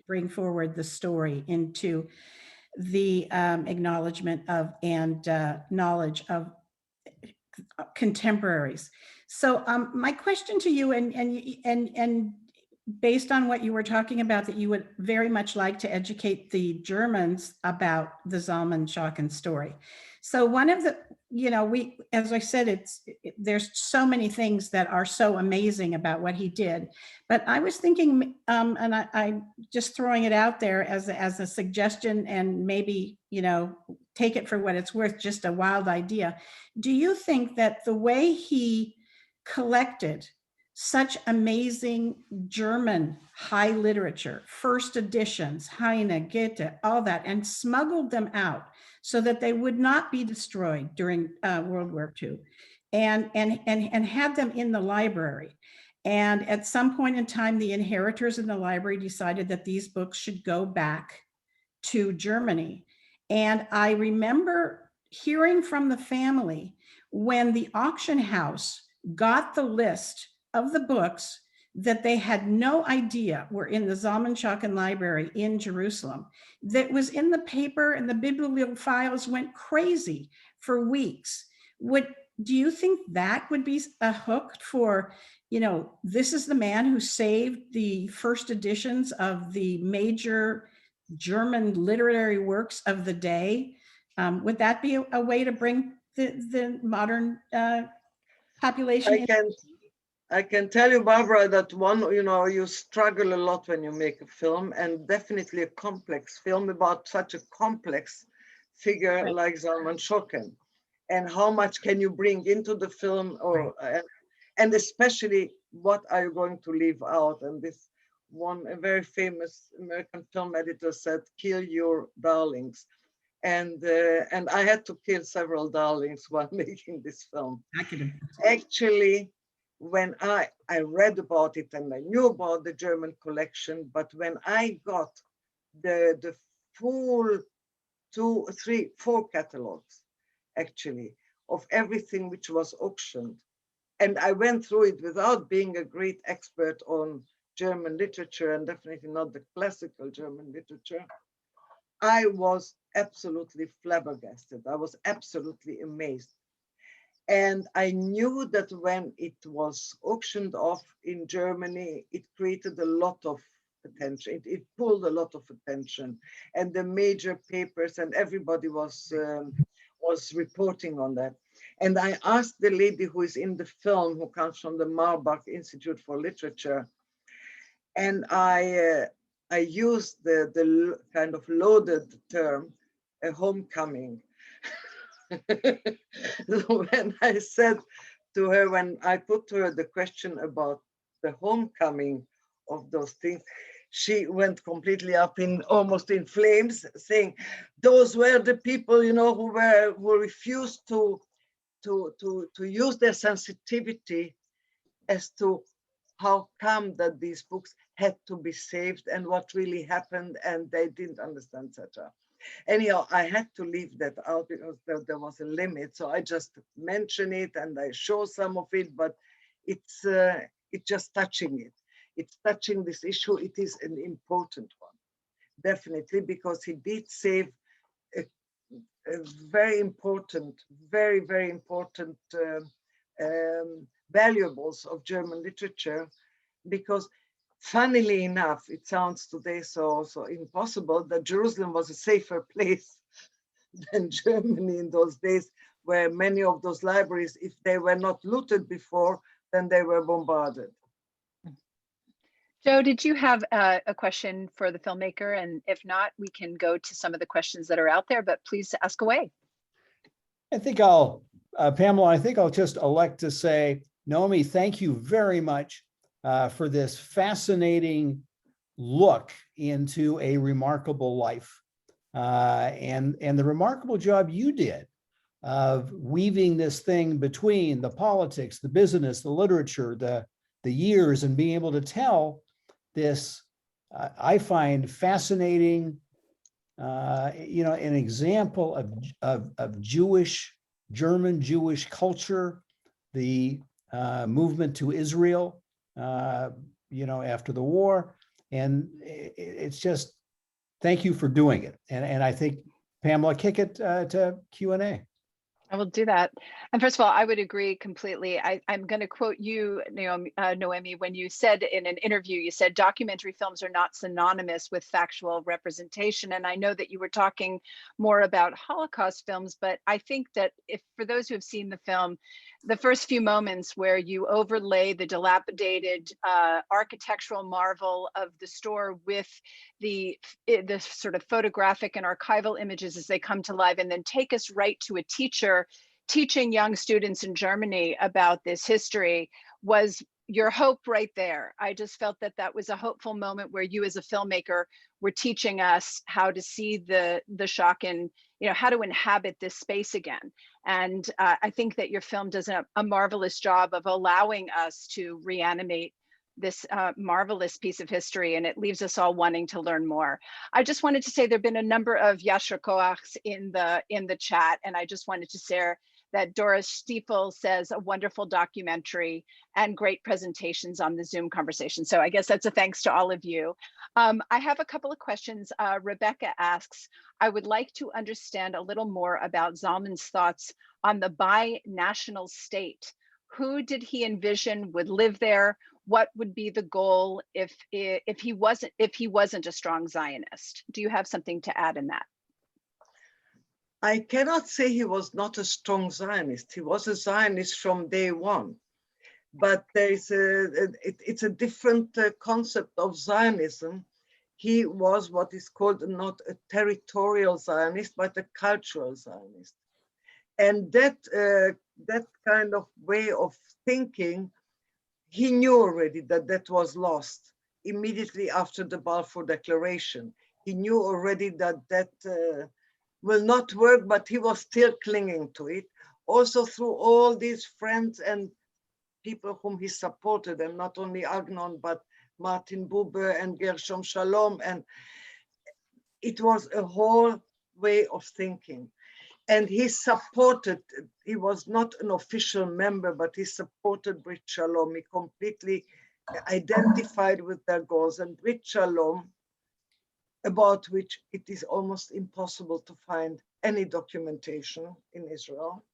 bring forward the story into the acknowledgement of and knowledge of contemporaries. So my question to you, and based on what you were talking about, that you would very much like to educate the Germans about the Salman Schocken story. So one of the, as I said, there's so many things that are so amazing about what he did, but I was thinking, and I just throwing it out there as a suggestion, and maybe, take it for what it's worth, just a wild idea. Do you think that the way he collected such amazing German high literature, first editions, Heine, Goethe, all that, and smuggled them out so that they would not be destroyed during World War II, and had them in the library? And at some point in time, the inheritors in the library decided that these books should go back to Germany. And I remember hearing from the family when the auction house got the list of the books that they had no idea were in the Salman Schocken Library in Jerusalem, that was in the paper, and the bibliophiles went crazy for weeks. Do you think that would be a hook for, this is the man who saved the first editions of the major German literary works of the day? Would that be a way to bring the modern population? I can tell you, Barbara, that you struggle a lot when you make a film, and definitely a complex film about such a complex figure like Salman Schocken. And how much can you bring into the film, and especially what are you going to leave out? And a very famous American film editor said, "Kill your darlings." And I had to kill several darlings while making this film. Actually, when I read about it and I knew about the German collection, but when I got the full 2, 3, 4 catalogs, actually, of everything which was auctioned, and I went through it without being a great expert on German literature, and definitely not the classical German literature, I was absolutely flabbergasted. I was absolutely amazed. And I knew that when it was auctioned off in Germany, it created a lot of attention. It pulled a lot of attention, and the major papers and everybody was reporting on that. And I asked the lady who is in the film, who comes from the Marbach Institute for Literature, and I used the kind of loaded term, a homecoming. So when I said to her, when I put to her the question about the homecoming of those things, she went completely up in almost in flames, saying those were the people, you know, who refused to use their sensitivity as to how come that these books had to be saved and what really happened, and they didn't understand, etc. Anyhow, I had to leave that out because there was a limit. So I just mention it and I show some of it, but it's just touching it. It's touching this issue. It is an important one, definitely, because he did save a very important, very, very important valuables of German literature, because funnily enough, it sounds today so impossible that Jerusalem was a safer place than Germany in those days, where many of those libraries, if they were not looted before, then they were bombarded. Joe, did you have a question for the filmmaker? And if not, we can go to some of the questions that are out there, but please ask away. I think Pamela, I think I'll just elect to say, Noemi, thank you very much for this fascinating look into a remarkable life and the remarkable job you did of weaving this thing between the politics, the business, the literature, the years, and being able to tell this, I find fascinating, you know, an example of German Jewish culture, the movement to Israel, you know, after the war. And it's just, thank you for doing it. And I think, Pamela, kick it to Q&A. I will do that. And first of all, I would agree completely. I'm going to quote you, Noemi, when you said in an interview, you said documentary films are not synonymous with factual representation. And I know that you were talking more about Holocaust films, but I think that if for those who have seen the film, the first few moments where you overlay the dilapidated architectural marvel of the store with the sort of photographic and archival images as they come to life, and then take us right to a teacher teaching young students in Germany about this history, was your hope right there. I just felt that that was a hopeful moment where you as a filmmaker were teaching us how to see the Schocken, you know, how to inhabit this space again. And I think that your film does a marvelous job of allowing us to reanimate this marvelous piece of history, and it leaves us all wanting to learn more. I just wanted to say there've been a number of Yasher Koachs in the chat, and I just wanted to share that Doris Stiefel says a wonderful documentary and great presentations on the Zoom conversation. So I guess that's a thanks to all of you. I have a couple of questions. Rebecca asks, I would like to understand a little more about Salman's thoughts on the bi-national state. Who did he envision would live there? What would be the goal if he wasn't a strong Zionist? Do you have something to add in that? I cannot say he was not a strong Zionist. He was a Zionist from day one, but there is it's a different concept of Zionism. He was what is called not a territorial Zionist, but a cultural Zionist. And that kind of way of thinking, he knew already that that was lost immediately after the Balfour Declaration. He knew already that that will not work, but he was still clinging to it. Also through all these friends and people whom he supported, and not only Agnon, but Martin Buber and Gershom Shalom. And it was a whole way of thinking. And he supported, he was not an official member, but he supported Brit Shalom. He completely identified with their goals. And Brit Shalom, about which it is almost impossible to find any documentation in Israel,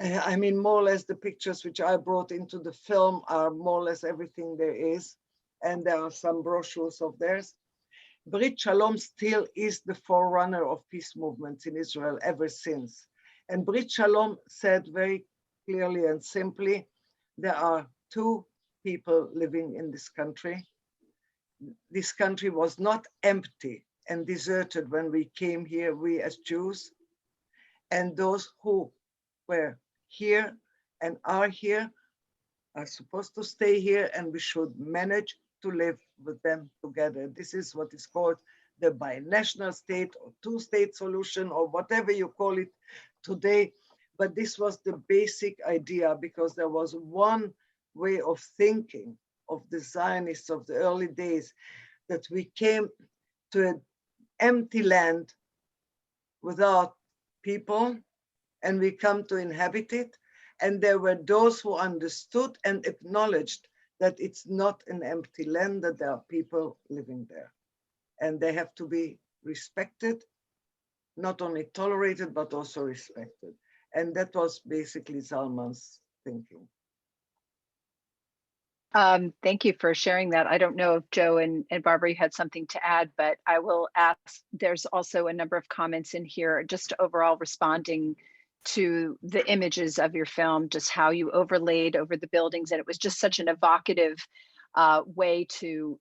I mean, more or less the pictures which I brought into the film are more or less everything there is. And there are some brochures of theirs. Brit Shalom still is the forerunner of peace movements in Israel ever since. And Brit Shalom said very clearly and simply, there are two people living in this country. This country was not empty and deserted when we came here, we as Jews, and those who were here and are here are supposed to stay here, and we should manage to live with them together. This is what is called the binational state or two-state solution or whatever you call it today. But this was the basic idea, because there was one way of thinking of the Zionists of the early days, that we came to an empty land without people and we come to inhabit it. And there were those who understood and acknowledged that it's not an empty land, that there are people living there. And they have to be respected, not only tolerated, but also respected. And that was basically Salman's thinking. Thank you for sharing that. I don't know if Joe and Barbara, you had something to add, but I will ask, there's also a number of comments in here, just overall responding to the images of your film, just how you overlaid over the buildings. And it was just such an evocative way to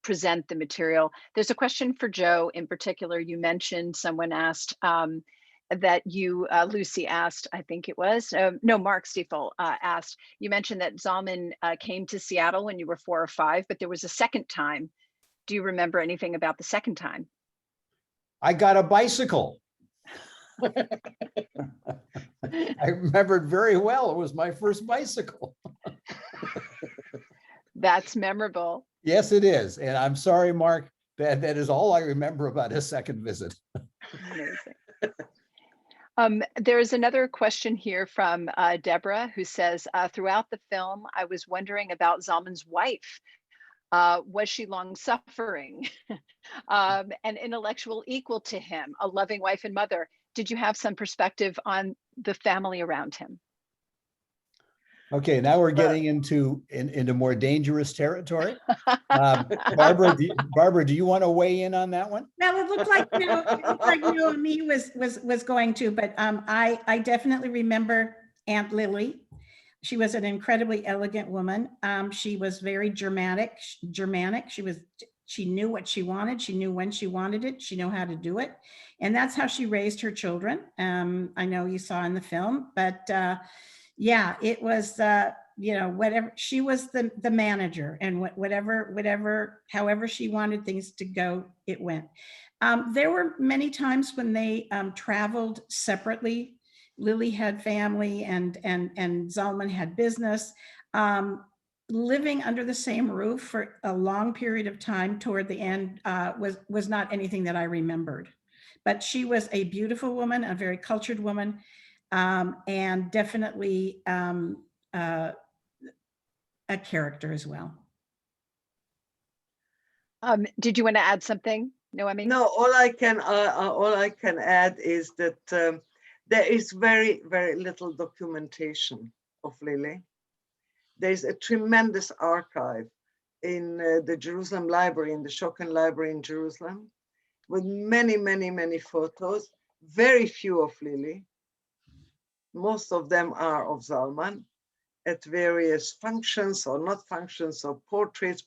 present the material. There's a question for Joe in particular. You mentioned, someone asked, that you, Lucy asked, I think it was, no, Mark Stiefel asked, you mentioned that Zalman came to Seattle when you were 4 or 5, but there was a second time. Do you remember anything about the second time? I got a bicycle. I remembered very well. It was my first bicycle. That's memorable. Yes, it is. And I'm sorry, Mark, that is all I remember about his second visit. Amazing. There's another question here from Deborah, who says, throughout the film, I was wondering about Zalman's wife. Was she long suffering? An intellectual equal to him, a loving wife and mother? Did you have some perspective on the family around him? Okay, now we're getting into more dangerous territory. Barbara, do you want to weigh in on that one? Well, it looked like Noemi was going to, but I definitely remember Aunt Lily. She was an incredibly elegant woman. She was very Germanic. She knew what she wanted. She knew when she wanted it. She knew how to do it. And that's how she raised her children. I know you saw in the film, but yeah, it was, whatever, she was the manager, and however she wanted things to go, it went. There were many times when they traveled separately. Lily had family and Zalman had business. Living under the same roof for a long period of time toward the end was not anything that I remembered. But she was a beautiful woman, a very cultured woman, and definitely a character as well. Did you want to add something, Noemi? No, all I can add is that there is very, very little documentation of Lily. There's a tremendous archive in the Jerusalem Library, in the Schocken Library in Jerusalem, with many, many, many photos, very few of Lily. Most of them are of Zalman at various functions or not functions, or portraits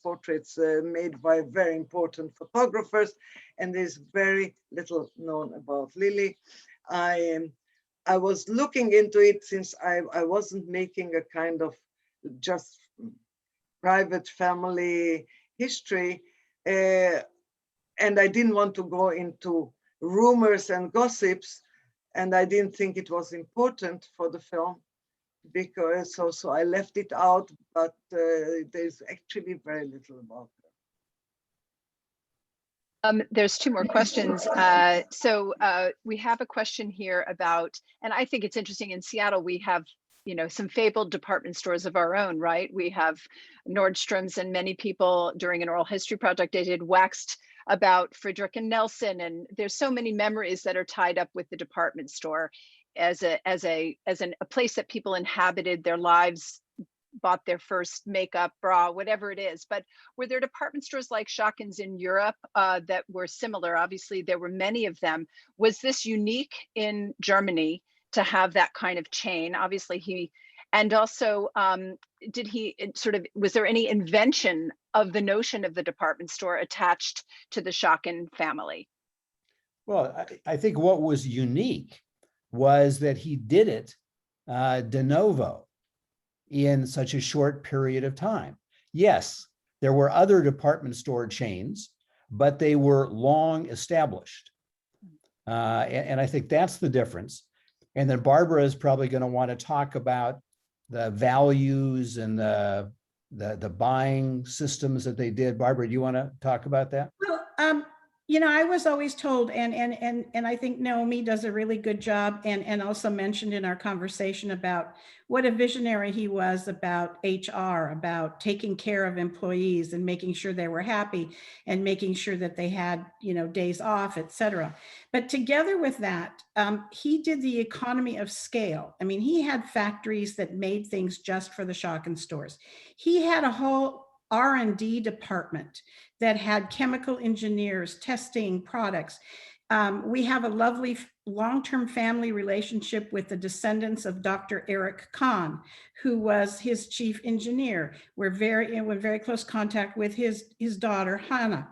made by very important photographers, and there's very little known about Lily. I was looking into it since I wasn't making a kind of just private family history, and I didn't want to go into rumors and gossips, and I didn't think it was important for the film, because so I left it out, but there's actually very little about it. There's 2 more questions. So we have a question here about, and I think it's interesting, in Seattle, we have, some fabled department stores of our own, right? We have Nordstrom's, and many people during an oral history project I did waxed about Friedrich and Nelson, and there's so many memories that are tied up with the department store. as a place that people inhabited their lives, bought their first makeup, bra, whatever it is. But were there department stores like Schocken's in Europe that were similar? Obviously, there were many of them. Was this unique in Germany to have that kind of chain? Obviously, and also, did he sort of, was there any invention of the notion of the department store attached to the Schocken family? Well, I think what was unique was that he did it de novo in such a short period of time. Yes, there were other department store chains, but they were long established. And I think that's the difference. And then Barbara is probably going to want to talk about the values and the buying systems that they did. Barbara, do you want to talk about that? Well, you know, I was always told, and I think Noemi does a really good job, and also mentioned in our conversation about what a visionary he was about HR, about taking care of employees and making sure they were happy and making sure that they had, you know, days off, et cetera. But together with that, he did the economy of scale. I mean, he had factories that made things just for the Schocken stores. He had a whole R&D department that had chemical engineers testing products. We have a lovely long-term family relationship with the descendants of Dr. Eric Kahn, who was his chief engineer. We're in very close contact with his daughter, Hannah.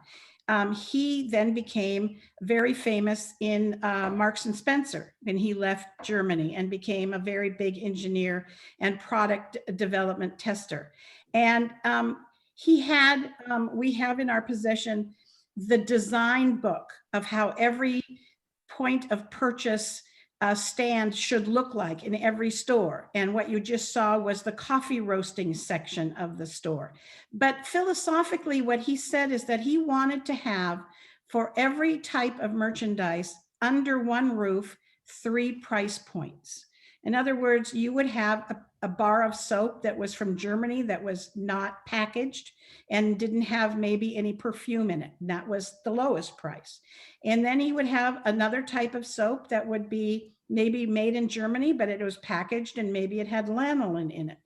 He then became very famous in Marks and Spencer when he left Germany and became a very big engineer and product development tester. And he had, we have in our possession the design book of how every point of purchase stand should look like in every store. And what you just saw was the coffee roasting section of the store. But philosophically, what he said is that he wanted to have, for every type of merchandise under one roof, 3 price points. In other words, you would have a bar of soap that was from Germany that was not packaged and didn't have maybe any perfume in it. And that was the lowest price. And then he would have another type of soap that would be maybe made in Germany, but it was packaged and maybe it had lanolin in it.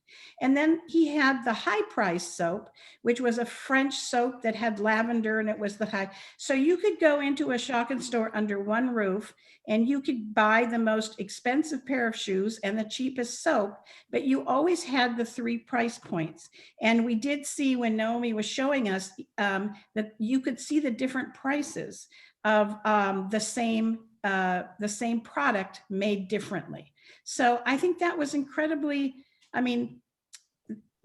And then he had the high price soap, which was a French soap that had lavender, and it was the high. So you could go into a Schocken store under one roof and you could buy the most expensive pair of shoes and the cheapest soap, but you always had the 3 price points. And we did see when Noemi was showing us that you could see the different prices of the same product made differently. So I think that was incredibly, I mean,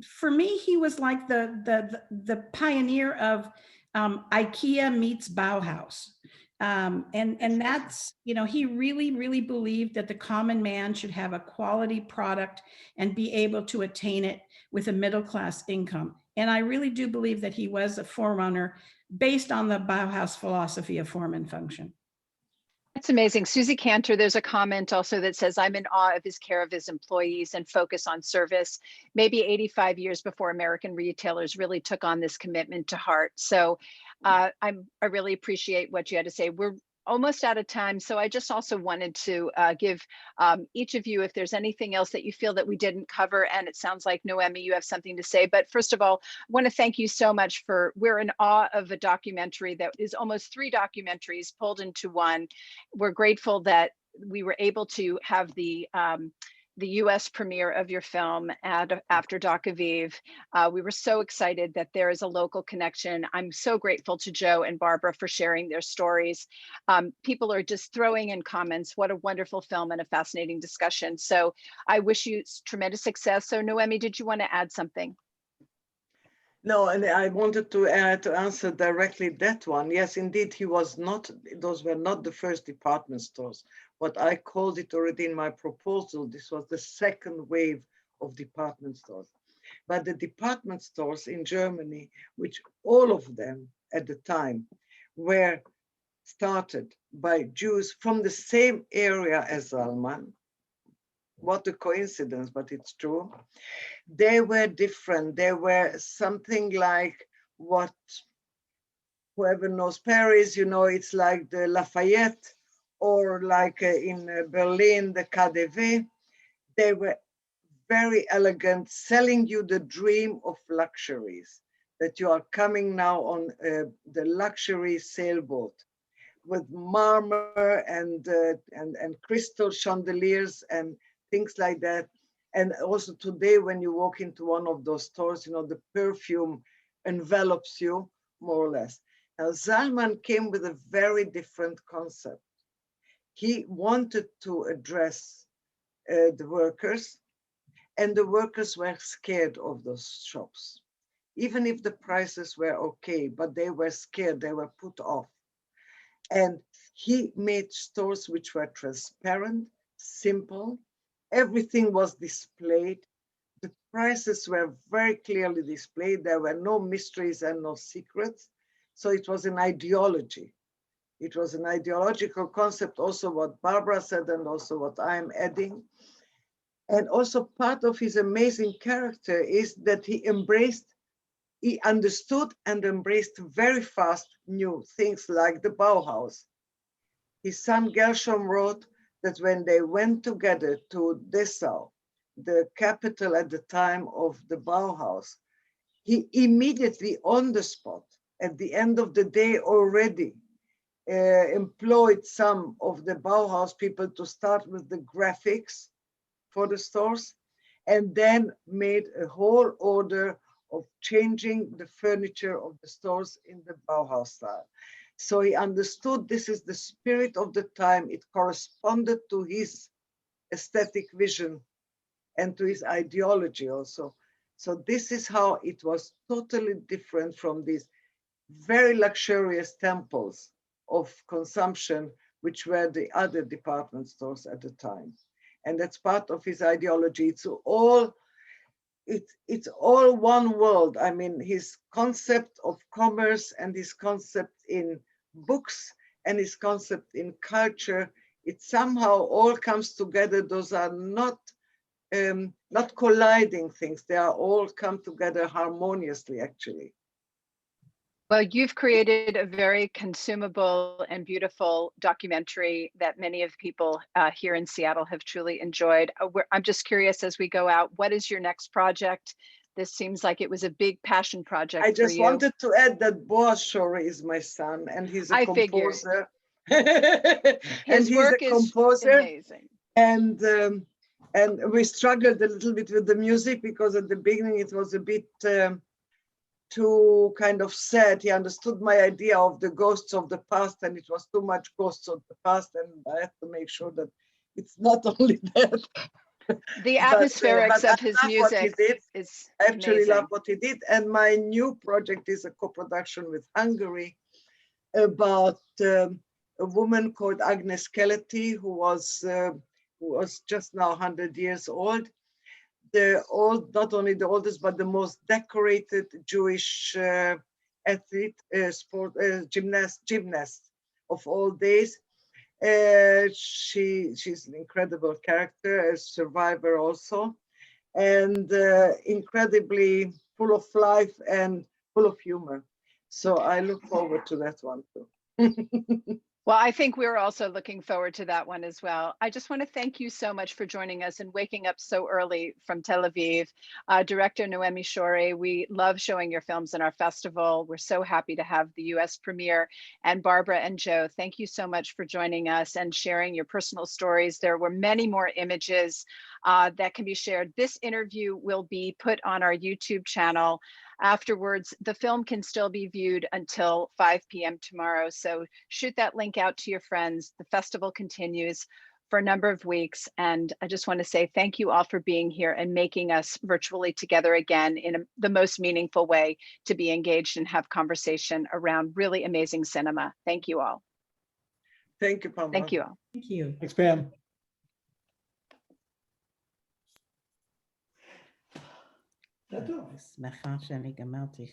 for me, he was like the pioneer of IKEA meets Bauhaus. And that's, you know, he really believed that the common man should have a quality product and be able to attain it with a middle-class income. And I really do believe that he was a forerunner based on the Bauhaus philosophy of form and function. That's amazing. Susie Cantor, there's a comment also that says, I'm in awe of his care of his employees and focus on service, maybe 85 years before American retailers really took on this commitment to heart. So I really appreciate what you had to say. We're almost out of time. So I just also wanted to give each of you, if there's anything else that you feel that we didn't cover, and it sounds like Noemi, you have something to say. But first of all, I want to thank you so much we're in awe of a documentary that is almost 3 documentaries pulled into one. We're grateful that we were able to have the US premiere of your film after Doc Aviv. We were so excited that there is a local connection. I'm so grateful to Joe and Barbara for sharing their stories. People are just throwing in comments. What a wonderful film and a fascinating discussion. So I wish you tremendous success. So Noemi, did you want to add something? No, and I wanted to answer directly that one. Yes, indeed, those were not the first department stores. What I called it already in my proposal, this was the second wave of department stores. But the department stores in Germany, which all of them at the time were started by Jews from the same area as Salman. What a coincidence, but it's true. They were different. They were something like what, whoever knows Paris, you know, it's like the Lafayette or like in Berlin, the KaDeWe. They were very elegant, selling you the dream of luxuries, that you are coming now on the luxury sailboat with marmor and crystal chandeliers and things like that. And also today, when you walk into one of those stores, you know, the perfume envelops you more or less. Now, Salman came with a very different concept. He wanted to address the workers, and the workers were scared of those shops. Even if the prices were okay, but they were scared, they were put off. And he made stores which were transparent, simple, everything was displayed. The prices were very clearly displayed. There were no mysteries and no secrets. So it was an ideology. It was an ideological concept, also what Barbara said and also what I'm adding. And also part of his amazing character is that he understood and embraced very fast new things like the Bauhaus. His son Gershom wrote that when they went together to Dessau, the capital at the time of the Bauhaus, he immediately on the spot, at the end of the day already, employed some of the Bauhaus people to start with the graphics for the stores, and then made a whole order of changing the furniture of the stores in the Bauhaus style. So he understood this is the spirit of the time. It corresponded to his aesthetic vision and to his ideology also. So this is how it was totally different from these very luxurious temples of consumption, which were the other department stores at the time. And that's part of his ideology. It's all one world. I mean, his concept of commerce and his concept in books and his concept in culture, it somehow all comes together. Those are not colliding things. They are all come together harmoniously, actually. Well, you've created a very consumable and beautiful documentary that many of people here in Seattle have truly enjoyed. I'm just curious, as we go out, what is your next project? This seems like it was a big passion project for you. I just wanted to add that Boaz Schory is my son, and he's a composer. His work is amazing. And we struggled a little bit with the music because at the beginning it was a bit too kind of sad. He understood my idea of the ghosts of the past, and it was too much ghosts of the past, and I have to make sure that it's not only that. The atmospherics of his music is I actually amazing. love what he did. And my new project is a co-production with Hungary about a woman called Agnes Keleti, who was just now 100 years old. Not only the oldest, but the most decorated Jewish athlete, gymnast of all days. She's an incredible character, a survivor also, and incredibly full of life and full of humor. So I look forward to that one too. Well, I think we're also looking forward to that one as well. I just want to thank you so much for joining us and waking up so early from Tel Aviv. Director Noemi Schory, we love showing your films in our festival. We're so happy to have the US premiere. And Barbara and Joe, thank you so much for joining us and sharing your personal stories. There were many more images that can be shared. This interview will be put on our YouTube channel. Afterwards, the film can still be viewed until 5 p.m. tomorrow. So shoot that link out to your friends. The festival continues for a number of weeks. And I just want to say thank you all for being here and making us virtually together again in the most meaningful way to be engaged and have conversation around really amazing cinema. Thank you all. Thank you, Pamela. Thank you all. Thank you. Thanks, Pam. שמחה שאני גמרתי.